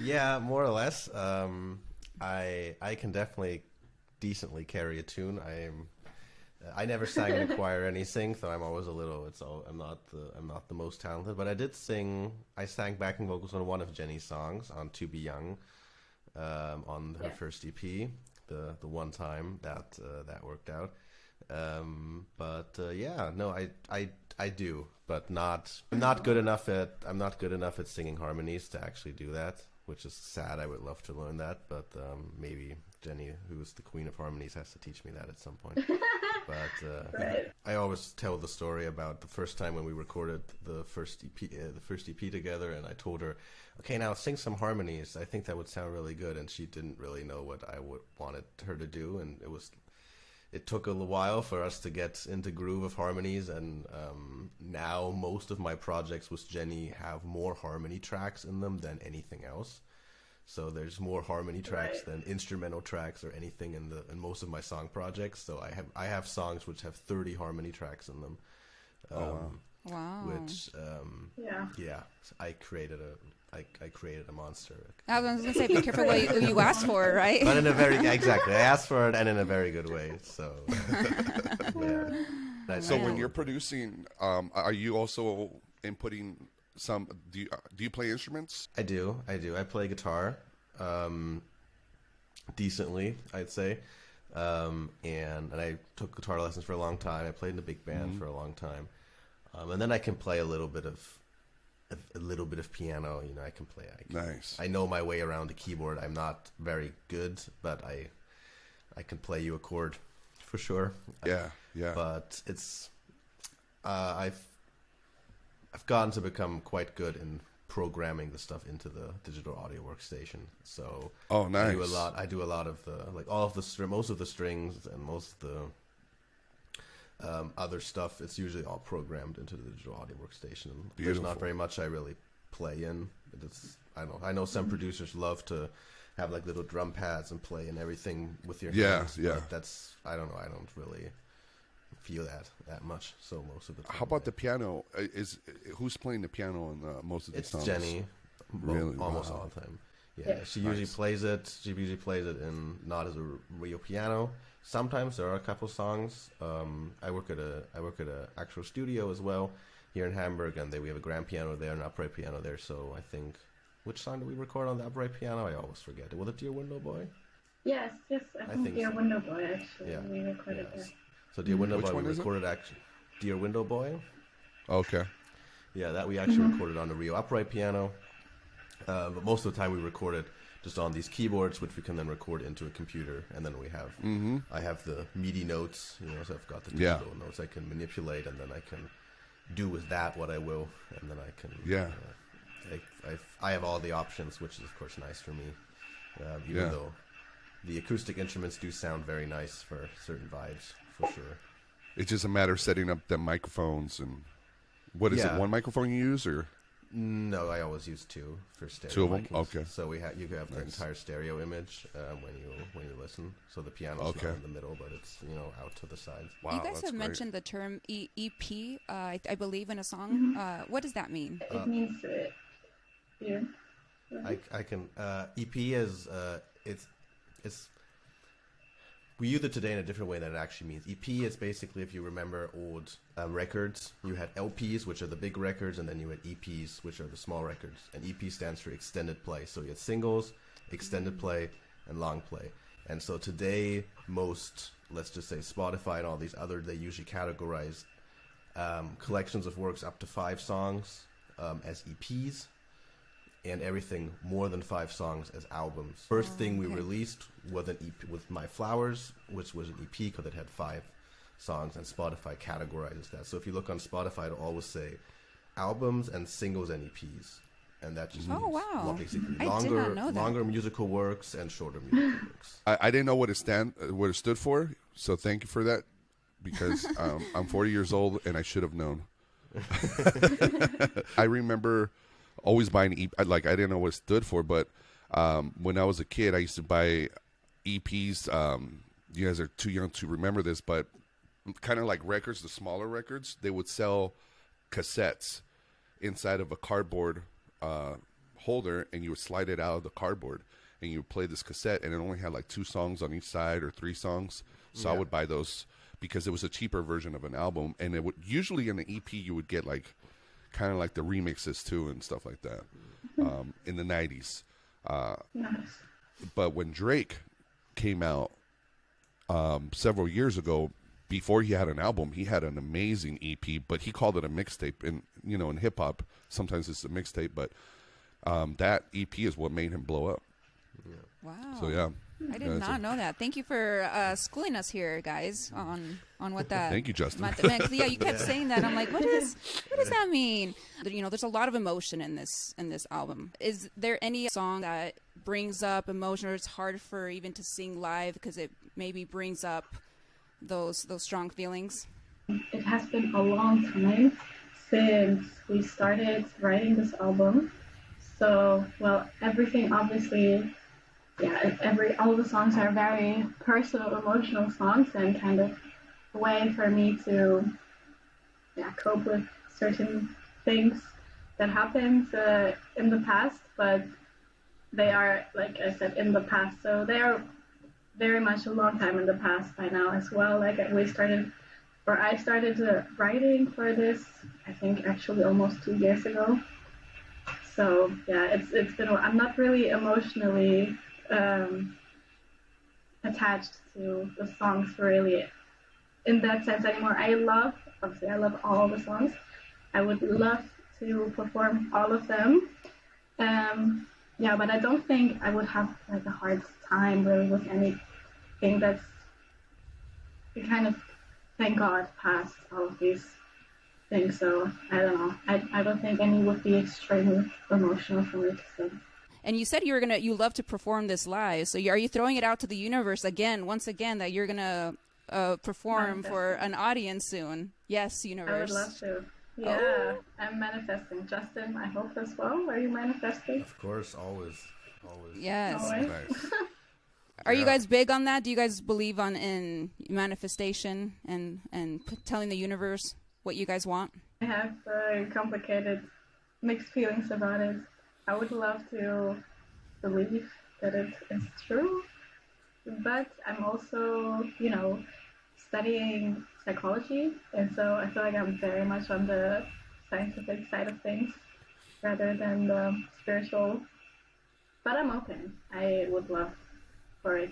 Yeah, more or less. I can definitely decently carry a tune. I never sang in a choir or anything, so I'm always a little. I'm not the most talented, but I did sing. I sang backing vocals on one of Jenny's songs on "To Be Young," on her first EP. The one time that worked out, I do, but I'm not good enough at singing harmonies to actually do that, which is sad. I would love to learn that, but maybe Jenny, who's the queen of harmonies, has to teach me that at some point. But I always tell the story about the first time when we recorded the first EP together, and I told her, okay, now sing some harmonies. I think that would sound really good. And she didn't really know what I wanted her to do. And it took a little while for us to get into groove of harmonies. And now most of my projects with Jenny have more harmony tracks in them than anything else. So there's more harmony tracks than instrumental tracks or anything in most of my song projects. So I have songs which have 30 harmony tracks in them. Wow. Which I created a monster. I was going to say, be careful what you ask for, right? But in a very, exactly. I asked for it, and in a very good way. So, So when you're producing, are you also inputting some? Do you play instruments? I do. I play guitar, decently, I'd say. And I took guitar lessons for a long time. I played in a big band for a long time, and then I can play a little bit of piano. You know, I can play. Nice. I know my way around a keyboard. I'm not very good, but I can play you a chord for sure. Yeah. But it's I've gotten to become quite good in programming the stuff into the digital audio workstation. So nice. I do a lot of most of the strings and most of the other stuff. It's usually all programmed into the digital audio workstation. Beautiful. There's not very much I really play in. I know some producers love to have like little drum pads and play and everything with your hands. Yeah. That's I don't know. I don't really feel that much. So most of the time. How about the piano? Who's playing the piano in most of the songs? It's Jenny. Really? Almost all the time. Yeah, she usually plays it. She usually plays it not as a real piano. Sometimes there are a couple songs. I work at a actual studio as well here in Hamburg, and we have a grand piano there and an upright piano there. So I think, which song did we record on the upright piano? I always forget. Was it Dear Window Boy? Yes. I think Dear Window Boy actually. Yeah. We recorded there. So Dear Window Boy, we recorded actually. Dear Window Boy. Okay. Yeah, that we actually recorded on the Rio upright piano. But most of the time we recorded just on these keyboards, which we can then record into a computer, and then we have I have the MIDI notes, so I've got the digital notes I can manipulate, and then I can do with that what I will, and then I can I have all the options, which is of course nice for me, even though the acoustic instruments do sound very nice for certain vibes, for sure. It's just a matter of setting up the microphones, and what is it? One microphone you use, or? No, I always use two for stereo. Two of them, okay. So you have the entire stereo image when you listen. So the piano's not in the middle, but it's out to the sides. Wow, you guys have mentioned the term EP, I believe, in a song. What does that mean? It means yeah. I can EP is it's. We use it today in a different way than it actually means. EP is basically, if you remember old records, you had LPs, which are the big records, and then you had EPs, which are the small records. And EP stands for extended play. So you had singles, extended play, and long play. And so today, most, let's just say Spotify and all these other, they usually categorize collections of works up to 5 songs as EPs. And everything more than 5 songs as albums. First thing we released was an EP with My Flowers, which was an EP because it had 5 songs, and Spotify categorizes that. So if you look on Spotify, it'll always say albums and singles and EPs. And that just means, Oh, wow. well, basically I did not know that. longer musical works and shorter musical works. I didn't know what it stood for, so thank you for that, because I'm 40 years old and I should have known. I remember always buying like I didn't know what it stood for, but when I was a kid, I used to buy EPs. You guys are too young to remember this, but kind of like records, the smaller records, they would sell cassettes inside of a cardboard holder, and you would slide it out of the cardboard, and you would play this cassette, and it only had like 2 songs on each side or 3 songs. So I would buy those because it was a cheaper version of an album, and it would usually in the EP you would get like kind of like the remixes too and stuff like that in the 90s. Nice. But when Drake came out several years ago, before he had an album, he had an amazing EP, but he called it a mixtape. And in hip hop, sometimes it's a mixtape, but that EP is what made him blow up. Yeah. Wow. So yeah, I did not know that. Thank you for schooling us here, guys, on what that. Thank you, Justin. Yeah, you kept saying that. I'm like, what does that mean? There's a lot of emotion in this album. Is there any song that brings up emotion, or it's hard for even to sing live because it maybe brings up those strong feelings? It has been a long time since we started writing this album. So, well, everything obviously, all the songs are very personal, emotional songs, and kind of a way for me to, cope with certain things that happened in the past. But they are, like I said, in the past. So they are very much a long time in the past by now as well. Like I started writing for this, I think actually almost 2 years ago. So yeah, it's been. I'm not really emotionally attached to the songs really in that sense anymore. I love all the songs. I would love to perform all of them. But I don't think I would have like a hard time really with anything that's kind of, thank God, past all of these things. So I don't know. I don't think any would be extremely emotional for me to sing. And you said you love to perform this live. So are you throwing it out to the universe once again, that you're gonna perform for an audience soon? Yes, universe. I would love to. Yeah, oh. I'm manifesting. Justin, I hope as well. Are you manifesting? Of course, always. Yes. Always. Nice. Are you guys big on that? Do you guys believe in manifestation and telling the universe what you guys want? I have complicated, mixed feelings about it. I would love to believe that it is true, but I'm also, studying psychology, and so I feel like I'm very much on the scientific side of things rather than the spiritual. But I'm open. I would love for it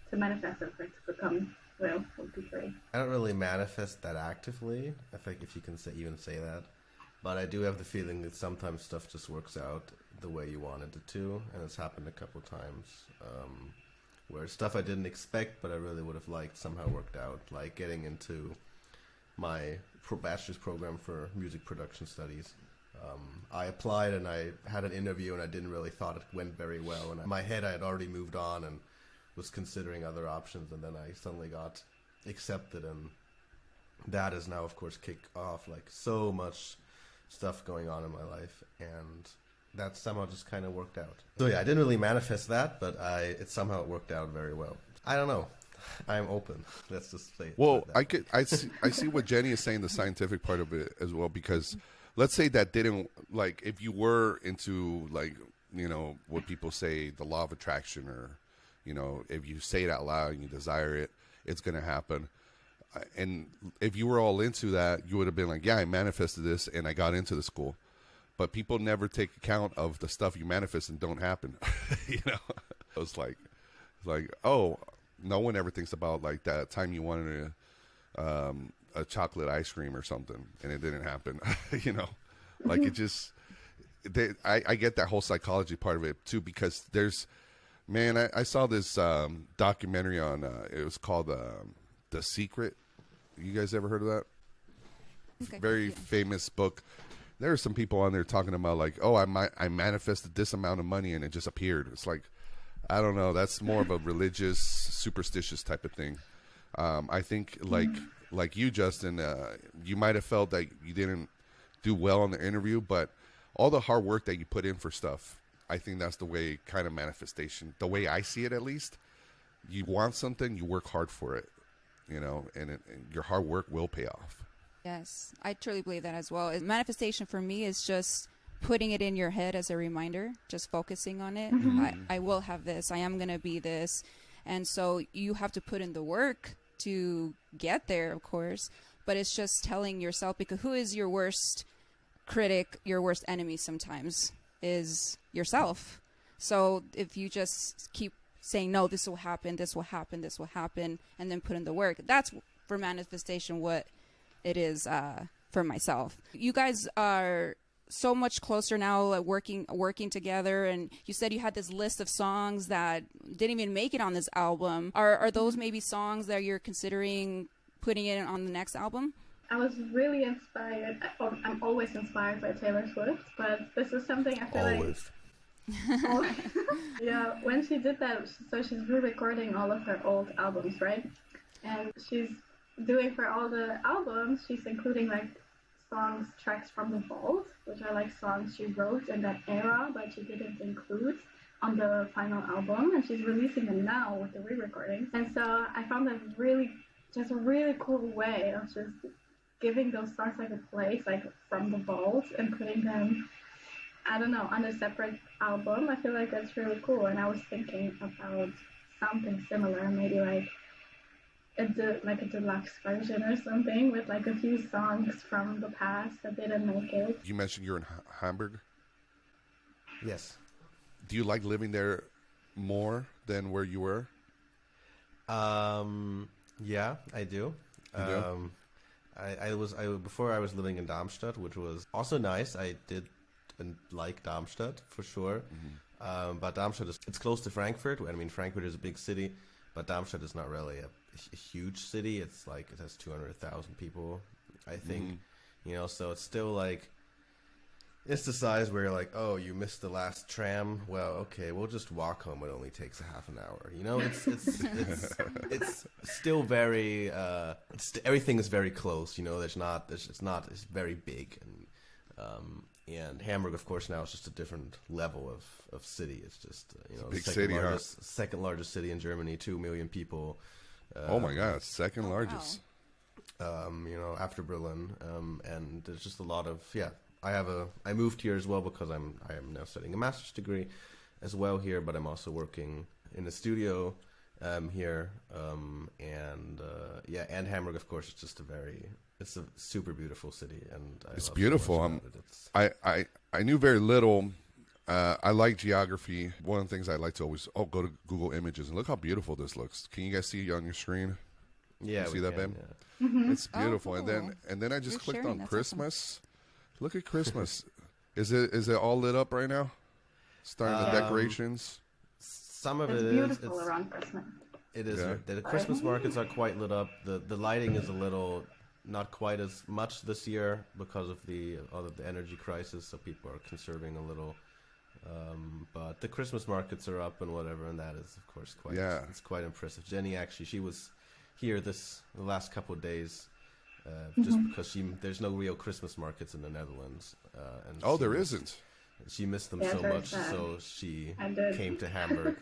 to manifest and for it to become real. Would be great. I don't really manifest that actively, I think, if you can even say that. But I do have the feeling that sometimes stuff just works out the way you wanted it to, and it's happened a couple times. Where stuff I didn't expect, but I really would have liked, somehow worked out. Like getting into my bachelor's program for music production studies. I applied and I had an interview, and I didn't really thought it went very well. And in my head, I had already moved on and was considering other options, and then I suddenly got accepted, and that has now, of course, kicked off like so much stuff going on in my life, and that somehow just kind of worked out. So yeah, I didn't really manifest that, but it somehow worked out very well. I don't know. I'm open. Let's just say it. Well, I see what Jenny is saying, the scientific part of it as well, because let's say that didn't, like, if you were into, like, what people say, the law of attraction, or, if you say it out loud and you desire it, it's going to happen. And if you were all into that, you would have been like, yeah, I manifested this and I got into the school. But people never take account of the stuff you manifest and don't happen. It's like, oh, no one ever thinks about like that time you wanted a chocolate ice cream or something and it didn't happen. Like it just, I get that whole psychology part of it too, because I saw this documentary on, it was called The Secret. You guys ever heard of that? Okay. Very famous book. there are some people on there talking about like, oh, I manifested this amount of money and it just appeared. It's like, I don't know. That's more of a religious, superstitious type of thing. I think like you, Justin, you might have felt that you didn't do well in the interview, but all the hard work that you put in for stuff, I think that's the way kind of manifestation, the way I see it at least. You want something, you work hard for it, you know, and your hard work will pay off. Yes, I truly believe that as well. Manifestation for me is just putting it in your head as a reminder, just focusing on it. I will have this. I am going to be this. And so you have to put in the work to get there, of course. But it's just telling yourself, because who is your worst critic, your worst enemy sometimes is yourself. So if you just keep saying, no, this will happen, this will happen, this will happen, and then put in the work, that's for manifestation what it is for myself. You guys are so much closer now, like working together, and you said you had this list of songs that didn't even make it on this album. Are those maybe songs that you're considering putting it on the next album? I was really inspired. I'm always inspired by Taylor Swift, but this is something I feel Always. Yeah, when she did that, so she's re-recording all of her old albums, right? And she's doing for all the albums, she's including like tracks from the vault, which are like songs she wrote in that era, but she didn't include on the final album, and she's releasing them now with the re-recordings. And so I found that just a really cool way of just giving those songs like a place, like from the vault, and putting them, I don't know, on a separate album. I feel like that's really cool, and I was thinking about something similar, maybe like a deluxe version or something with like a few songs from the past that didn't make it. You mentioned you're in Hamburg. Yes. Do you like living there more than where you were? Yeah, I do. You do? Before I was living in Darmstadt, which was also nice. I did like Darmstadt for sure. But Darmstadt it's close to Frankfurt. I mean, Frankfurt is a big city, but Darmstadt is not really a huge city. It's like it has 200,000 people, I think. You know, so it's still like it's the size where you're like, oh, you missed the last tram. Well, okay, we'll just walk home. It only takes a half an hour. You know, it's still very everything is very close. You know, it's very big, and Hamburg, of course, now is just a different level of city. It's just you know, big second largest city in Germany, 2 million people. Oh my God, second largest. Wow. You know, after Berlin, and there's just a lot of I moved here as well because I am now studying a master's degree as well here, but I'm also working in a studio here, and Hamburg, of course, it's a super beautiful city, and it's beautiful. I knew very little. I like geography. One of the things I like to always go to Google Images and look how beautiful this looks. Can you guys see on your screen? Yeah, you see that, babe? Mm-hmm. It's beautiful. Oh, cool. And then I just clicked on That's Christmas. Awesome. Look at Christmas. Is it all lit up right now? Starting the decorations. Some of it's it beautiful around Christmas. It is. Yeah. The Christmas markets are quite lit up. The lighting is a little not quite as much this year because of the energy crisis, so people are conserving a little. But the Christmas markets are up and whatever, and that is of course it's quite impressive. Jenny actually, she was here the last couple of days, just because there's no real Christmas markets in the Netherlands. And there isn't. She missed them so much, so she came to Hamburg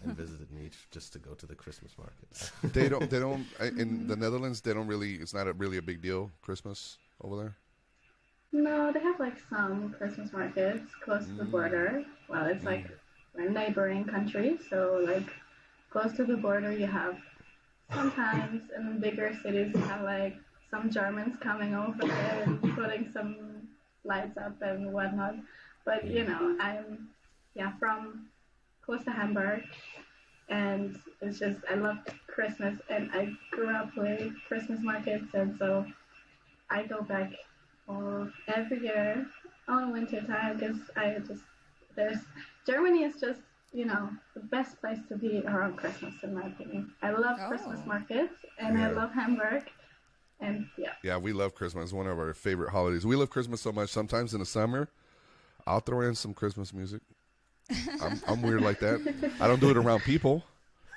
and visited me just to go to the Christmas markets. They don't in the Netherlands. They don't really. It's not really a big deal. Christmas over there. No, they have like some Christmas markets close to the border. Well, it's like a neighboring country, so like close to the border you have sometimes in the bigger cities you have like some Germans coming over there and putting some lights up and whatnot. But you know, I'm from close to Hamburg, and it's just I love Christmas, and I grew up with Christmas markets, and so I go back every year on winter time because Germany is just the best place to be around Christmas in my opinion. I love Christmas markets and I love Hamburg, And yeah. Yeah, we love Christmas. It's one of our favorite holidays. We love Christmas so much. Sometimes in the summer, I'll throw in some Christmas music. I'm weird like that. I don't do it around people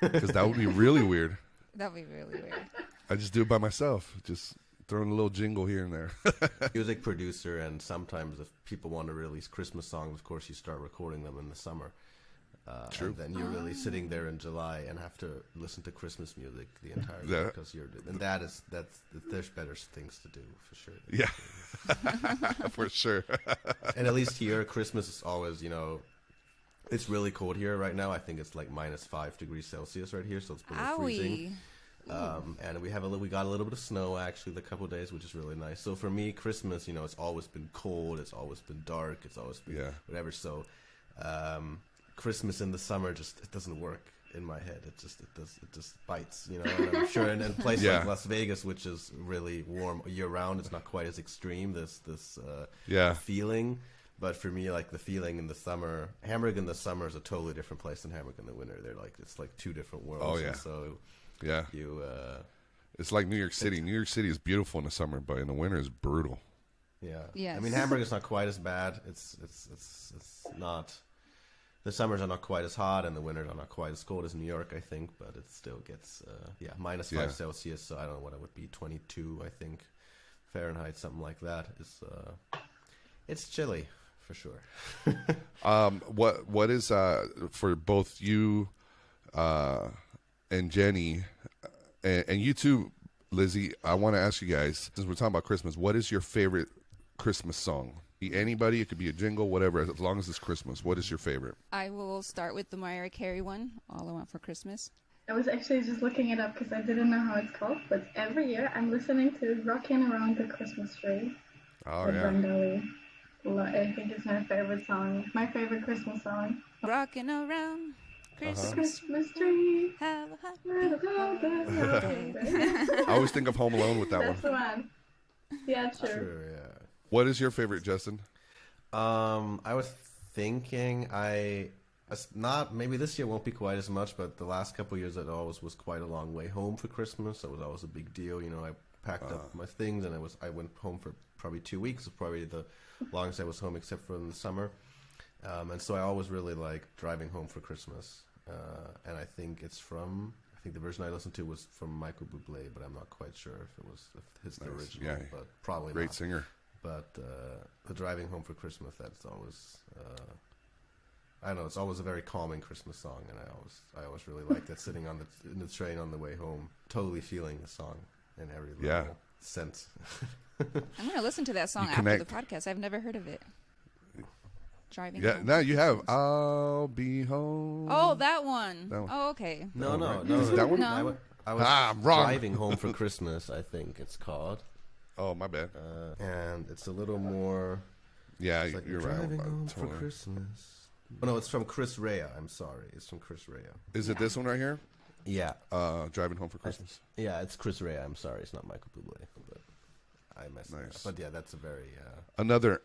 because that would be really weird. That'd be really weird. I just do it by myself. Just throwing a little jingle here and there. Music producer, and sometimes if people want to release Christmas songs, of course, you start recording them in the summer. True. And then you're really sitting there in July and have to listen to Christmas music the entire year because there's better things to do for sure. Yeah, for sure. And at least here, Christmas is always, it's really cold here right now. I think it's like -5 degrees Celsius right here, so it's below freezing. And we got a little bit of snow actually the couple of days, which is really nice. So for me, Christmas, it's always been cold, it's always been dark, it's always been whatever. So Christmas in the summer it doesn't work in my head. It just bites, And I'm sure in a place like Las Vegas, which is really warm year round, it's not quite as extreme. This feeling. But for me, like the feeling in the summer, Hamburg in the summer is a totally different place than Hamburg in the winter. It's like two different worlds. Oh yeah. And so it's like New York City. New York City is beautiful in the summer, but in the winter it's brutal. Yeah. Yes. I mean, Hamburg is not quite as bad. It's not. The summers are not quite as hot, and the winters are not quite as cold as New York, I think. But it still gets -5 Celsius. So I don't know what it would be, 22, I think, Fahrenheit, something like that. It's chilly for sure. What is for both you and Jenny and you too, Lizzie? I want to ask you guys, since we're talking about Christmas, what is your favorite Christmas song? Be anybody, it could be a jingle, whatever, as long as it's Christmas. What is your favorite? I will start with the Mariah Carey one, All I Want for Christmas. I was actually just looking it up because I didn't know how it's called, but every year I'm listening to Rockin' Around the Christmas Tree. Oh, with yeah. Brenda Lee. I think it's my favorite song. My favorite Christmas song. Rockin' around Christmas, Christmas tree. have a happy Birthday. I always think of Home Alone with that That's one. the one. Yeah, true. Sure, yeah. What is your favorite, Justin? I was thinking maybe this year won't be quite as much, but the last couple of years it always was quite a long way home for Christmas. So it was always a big deal. I packed up my things and I went home for probably 2 weeks. It was probably the longest I was home except for in the summer. And so I always really like driving home for Christmas. And I think the version I listened to was from Michael Bublé, but I'm not quite sure if his the original, but probably Great not. singer. But the driving home for Christmas, that's always, I don't know, it's always a very calming Christmas song, and I always really like that, sitting in the train on the way home, totally feeling the song in every little sense. I'm going to listen to that song You after connect. the podcast. I've never heard of it. Driving Yeah, home. now you have. I'll be home. Oh, that one. That one. Oh, okay. No. Is it that one? No. I was I'm wrong. driving home for Christmas, I think it's called. Oh, my bad. And it's a little more... Yeah, It's like you're right. driving home for Totally. Christmas. Oh, no, it's from Chris Rea. I'm sorry. It's from Chris Rea. Is it this one right here? Yeah. Driving home for Christmas. Yeah, it's Chris Rea. I'm sorry. It's not Michael Bublé. But I messed it up. Nice. But yeah, that's a very... Another.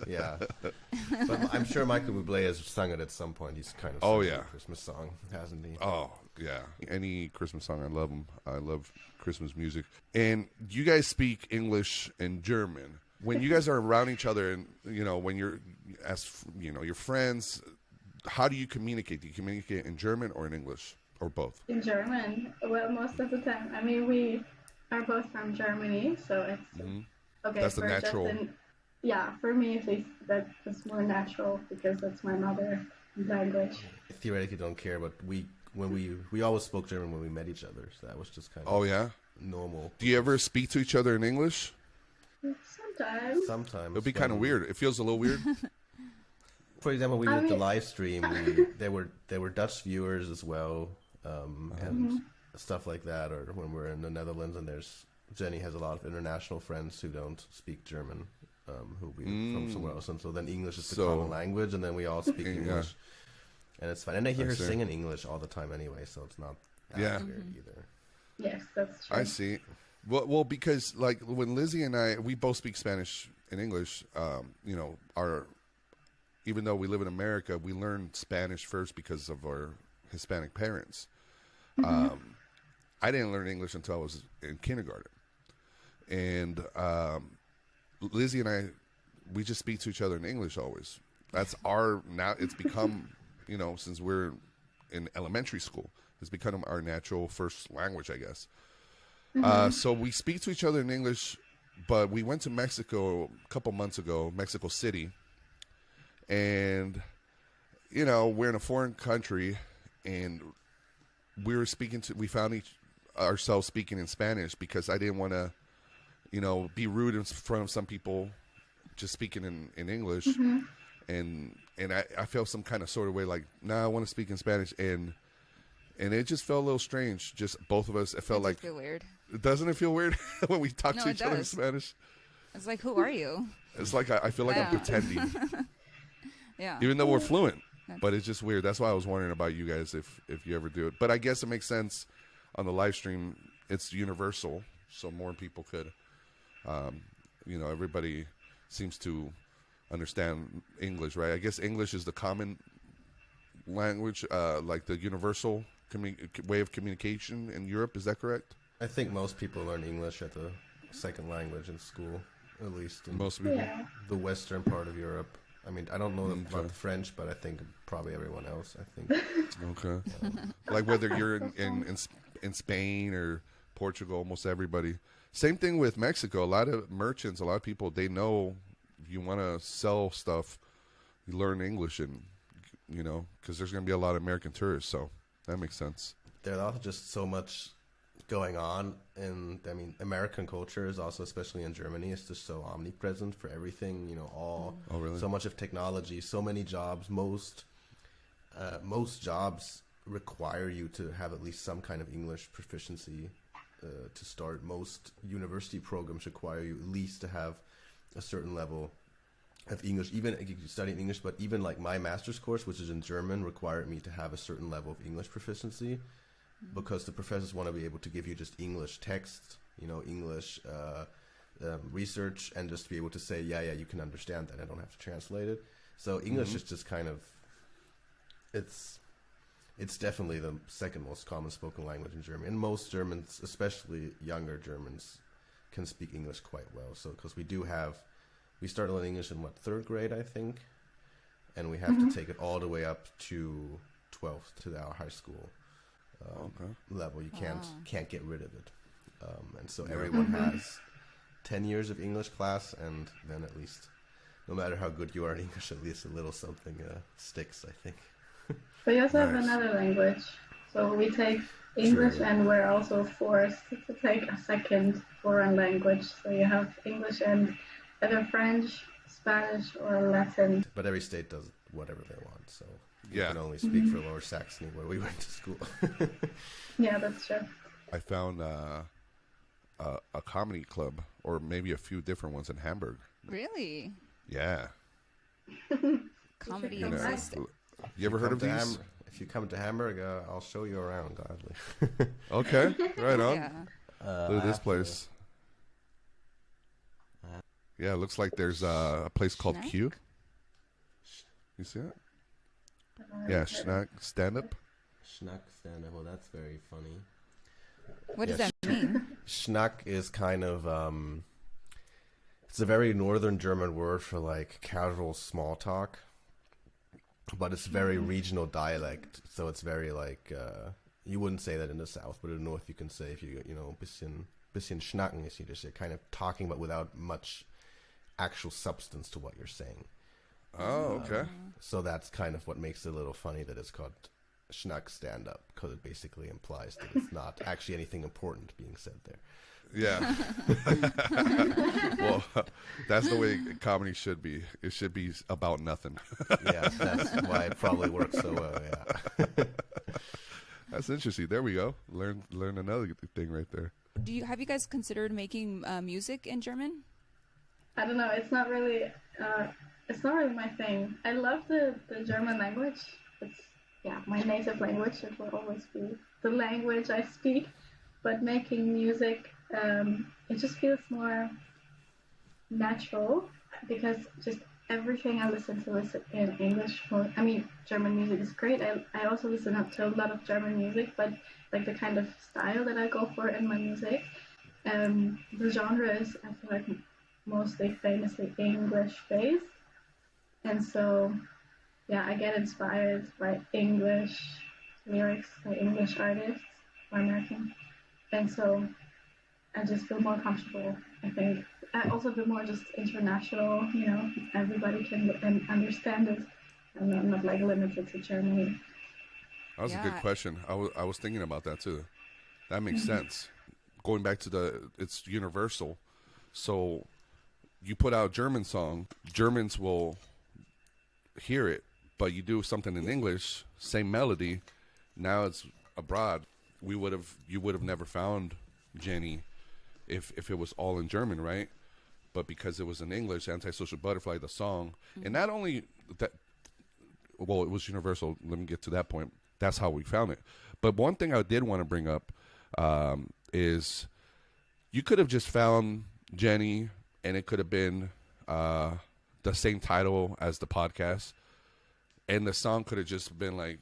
yeah. But I'm sure Michael Bublé has sung it at some point. He's kind of Oh, sung yeah. a Christmas song, hasn't he? Oh, yeah. Any Christmas song, I love them. I love Christmas music. And you guys speak English and German. When you guys are around each other and, when you're, your friends, how do you communicate? Do you communicate in German or in English or both? In German, well, most of the time. I mean, we are both from Germany, so it's okay. That's the for natural. Justin, yeah, for me at least, that was more natural because that's my mother language. I theoretically don't care, but we always spoke German when we met each other, so that was just kind of Oh, yeah? normal. Do you ever speak to each other in English? Sometimes. Sometimes It'll be kind of weird. It feels a little weird. For example, we I did the mean- live stream. There were Dutch viewers as well, and stuff like that. Or when we're in the Netherlands, and Jenny has a lot of international friends who don't speak German, who be from somewhere else, and so then English is the So- common language, and then we all speak Yeah. English, and it's fine. And I hear I her see. sing in English all the time anyway, so it's not that Yeah. weird either. Yes, that's true. I see. Well, because like when Lizzie and I, we both speak Spanish and English. Even though we live in America, we learned Spanish first because of our Hispanic parents. I didn't learn English until I was in kindergarten. And Lizzie and I, we just speak to each other in English always. That's now it's become, since we're in elementary school, it's become our natural first language, I guess. So we speak to each other in English, but we went to Mexico a couple months ago, Mexico City. And, we're in a foreign country, and we found ourselves speaking in Spanish because I didn't want to, be rude in front of some people just speaking in English. And I felt some kind of sort of way like, I want to speak in Spanish. And it just felt a little strange. Just both of us, it felt like. Feel weird. Doesn't it feel weird when we talk to each other in Spanish? It's like, who are you? It's like I feel like I'm pretending. Yeah. Even though we're fluent. But it's just weird. That's why I was wondering about you guys if you ever do it. But I guess it makes sense on the live stream. It's universal, so more people could. Everybody seems to understand English, right? I guess English is the common language, like the universal way of communication in Europe. Is that correct? I think most people learn English at the second language in school, at least in most people. The western part of Europe. I mean, I don't know about the French, but I think probably everyone else, I think. Okay. Like whether you're in Spain or Portugal, almost everybody. Same thing with Mexico. A lot of merchants, a lot of people, they know if you want to sell stuff, you learn English, and because there's going to be a lot of American tourists, so that makes sense. There's also just so much going on, and I mean, American culture is also, especially in Germany, it's just so omnipresent for everything. Really? So much of technology, so many jobs. Most jobs require you to have at least some kind of English proficiency to start. Most university programs require you at least to have a certain level of English. Even you study English, but even like my master's course, which is in German, required me to have a certain level of English proficiency, because the professors want to be able to give you just English text, English research, and just be able to say, yeah, you can understand that. I don't have to translate it. So English is just kind of, it's definitely the second most common spoken language in Germany. And most Germans, especially younger Germans, can speak English quite well. So because we started learning English in third grade, I think, and we have to take it all the way up to 12th, to our high school level. You can't get rid of it, and so everyone has 10 years of English class, and then at least, no matter how good you are in English, at least a little something sticks, I think. But you also have another language, so we take English, and we're also forced to take a second foreign language. So you have English and either French, Spanish, or Latin. But every state does whatever they want, so. You Yeah. can only speak for Lower Saxony, where we went to school. Yeah, that's true. I found a comedy club, or maybe a few different ones in Hamburg. Really? Yeah. Comedy You know, exists. you ever heard of these? If you come to Hamburg, I'll show you around, gladly. Okay, right on. Yeah. Look at this place. Yeah, it looks like there's a place called Schnack? Q. You see it? Yeah, Schnack stand-up. Schnack stand-up. Well, that's very funny. What does that mean? Schnack is kind of it's a very northern German word for like casual small talk, but it's very regional dialect. So it's very like you wouldn't say that in the south, but in the north you can say, if you bisschen schnacken is, you just you're kind of talking, but without much actual substance to what you're saying. Oh, okay. So that's kind of what makes it a little funny that it's called Schnack stand-up, because it basically implies that it's not actually anything important being said there. Yeah. Well, that's the way comedy should be. It should be about nothing. Yeah, that's why it probably works so well, yeah. That's interesting. There we go. Learn another thing right there. Have you guys considered making music in German? I don't know. It's not really my thing. I love the German language. It's my native language. It will always be the language I speak. But making music, it just feels more natural, because just everything I listen to is in English. I mean, German music is great. I also listen up to a lot of German music, but like the kind of style that I go for in my music, the genre is, I feel like, mostly famously English based. And so, yeah, I get inspired by English lyrics, by English artists, or American. And so I just feel more comfortable, I think. I also feel more just international, you know, everybody can understand it. And I'm not like limited to Germany. That was a good question. I was thinking about that too. That makes sense. Going back to it's universal. So you put out a German song, Germans will hear it, but you do something in English, same melody, now it's abroad. You would have never found Jenny if it was all in German, right? But because it was in English, Antisocial Butterfly, the song, and not only that, well, it was universal. Let me get to that point. That's how we found it. But one thing I did want to bring up is you could have just found Jenny, and it could have been the same title as the podcast, and the song could have just been like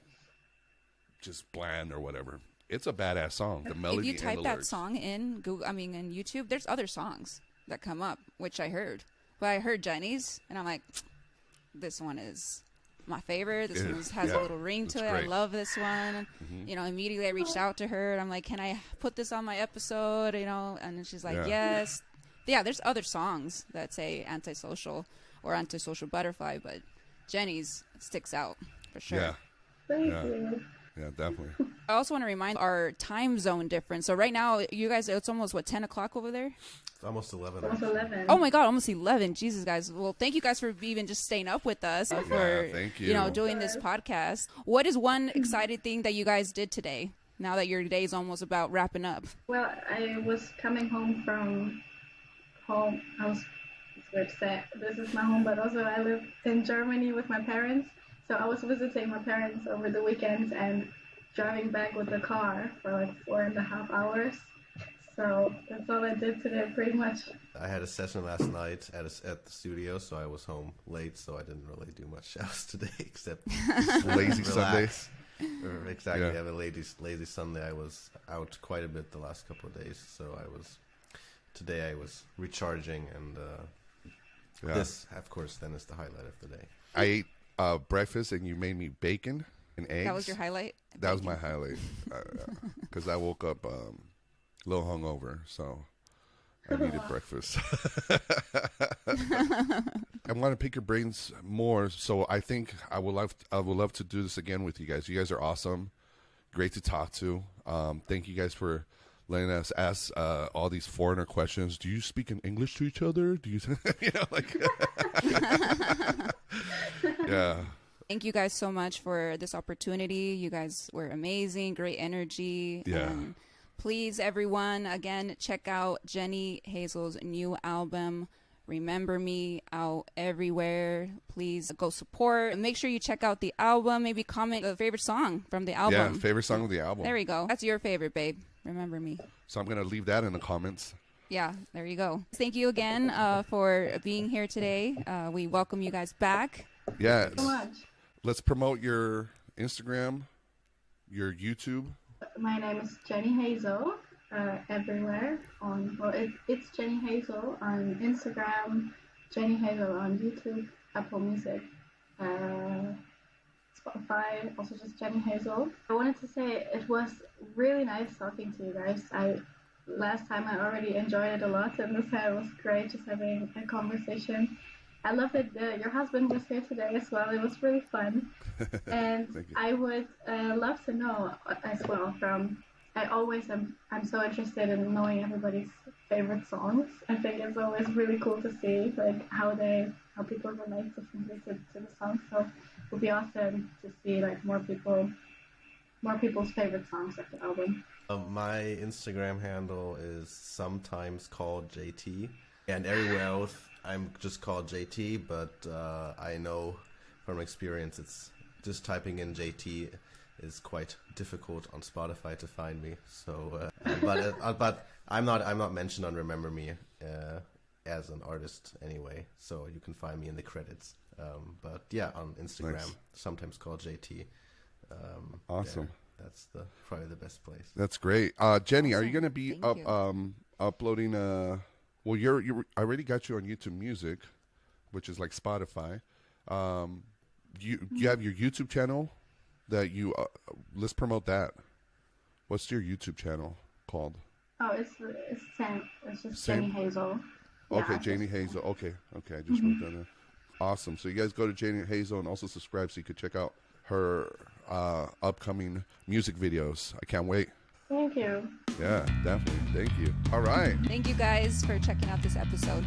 just bland or whatever. It's a badass song. The melody. If you type and the that lyrics. song in Google, in YouTube, there's other songs that come up, which I heard. But I heard Jenny's, and I'm like, this one is my favorite. This one has a little ring to it. Great. I love this one. You know, immediately I reached out to her, and I'm like, can I put this on my episode? You know, and she's like, yes. Yeah, there's other songs that say Antisocial or Antisocial Butterfly, but Jenny's sticks out for sure. Yeah. Thank you. Yeah, definitely. I also want to remind our time zone difference. So right now, you guys, it's almost, 10 o'clock over there? It's almost 11. Almost 11. Oh my God, almost 11. Jesus, guys. Well, thank you guys for even just staying up with us for, thank you know, you. doing this podcast. What is one exciting thing that you guys did today, now that your day is almost about wrapping up? Well, I was coming home from home. It's weird to say this is my home, but also I live in Germany with my parents. So I was visiting my parents over the weekend and driving back with the car for like 4.5 hours. So that's all I did today, pretty much. I had a session last night at the studio, so I was home late, so I didn't really do much else today except Lazy relax. Sunday. Exactly. Yeah. I have a lazy Sunday. I was out quite a bit the last couple of days, so today I was recharging, and this, of course, then is the highlight of the day. I ate breakfast, and you made me bacon and eggs. That was your highlight? That was my highlight, because I woke up a little hungover, so I needed breakfast. I want to pick your brains more, so I think I would love to do this again with you guys. You guys are awesome, great to talk to. Thank you guys for letting us ask all these foreigner questions. Do you speak in English to each other? Do you, you know, like, yeah. Thank you guys so much for this opportunity. You guys were amazing, great energy. Yeah. And please, everyone, again, check out Jenny Hazel's new album, Remember Me, out everywhere. Please go support. Make sure you check out the album. Maybe comment a favorite song from the album. Yeah, favorite song of the album. There we go. That's your favorite, babe. Remember Me. So I'm going to leave that in the comments. Yeah, there you go. Thank you again for being here today. We welcome you guys back. Yeah. Thank you so much. Let's promote your Instagram, your YouTube. My name is Jenny Hazel. Everywhere it's Jenny Hazel on Instagram, Jenny Hazel on YouTube, Apple Music, Spotify, also just Jenny Hazel. I wanted to say it was really nice talking to you guys. Last time I already enjoyed it a lot, and this time it was great just having a conversation. I love that your husband was here today as well. It was really fun. And I would love to know as well I'm so interested in knowing everybody's favorite songs. I think it's always really cool to see like how people relate differently to the songs. So it would be awesome to see like more people's favorite songs of the album. My Instagram handle is sometimes called JT, and everywhere else I'm just called JT. But I know from experience, it's just typing in JT is quite difficult on Spotify to find me. So, but I'm not mentioned on Remember Me as an artist anyway, so you can find me in the credits. But yeah, on Instagram, Nice. sometimes called JT. Awesome. That's probably the best place. That's great. Jenny, are you going to be Thank you. uploading? Well, you I already got you on YouTube Music, which is like Spotify. You have your YouTube channel that you let's promote that. What's your YouTube channel called? Oh, it's same. It's just Same? Jenny Hazel. Okay, Yeah, Janie just- Hazel. Okay, I just wrote that down. Awesome. So you guys go to Janie Hazel and also subscribe so you could check out her upcoming music videos. I can't wait. Thank you. Yeah, definitely. Thank you. All right. Thank you guys for checking out this episode.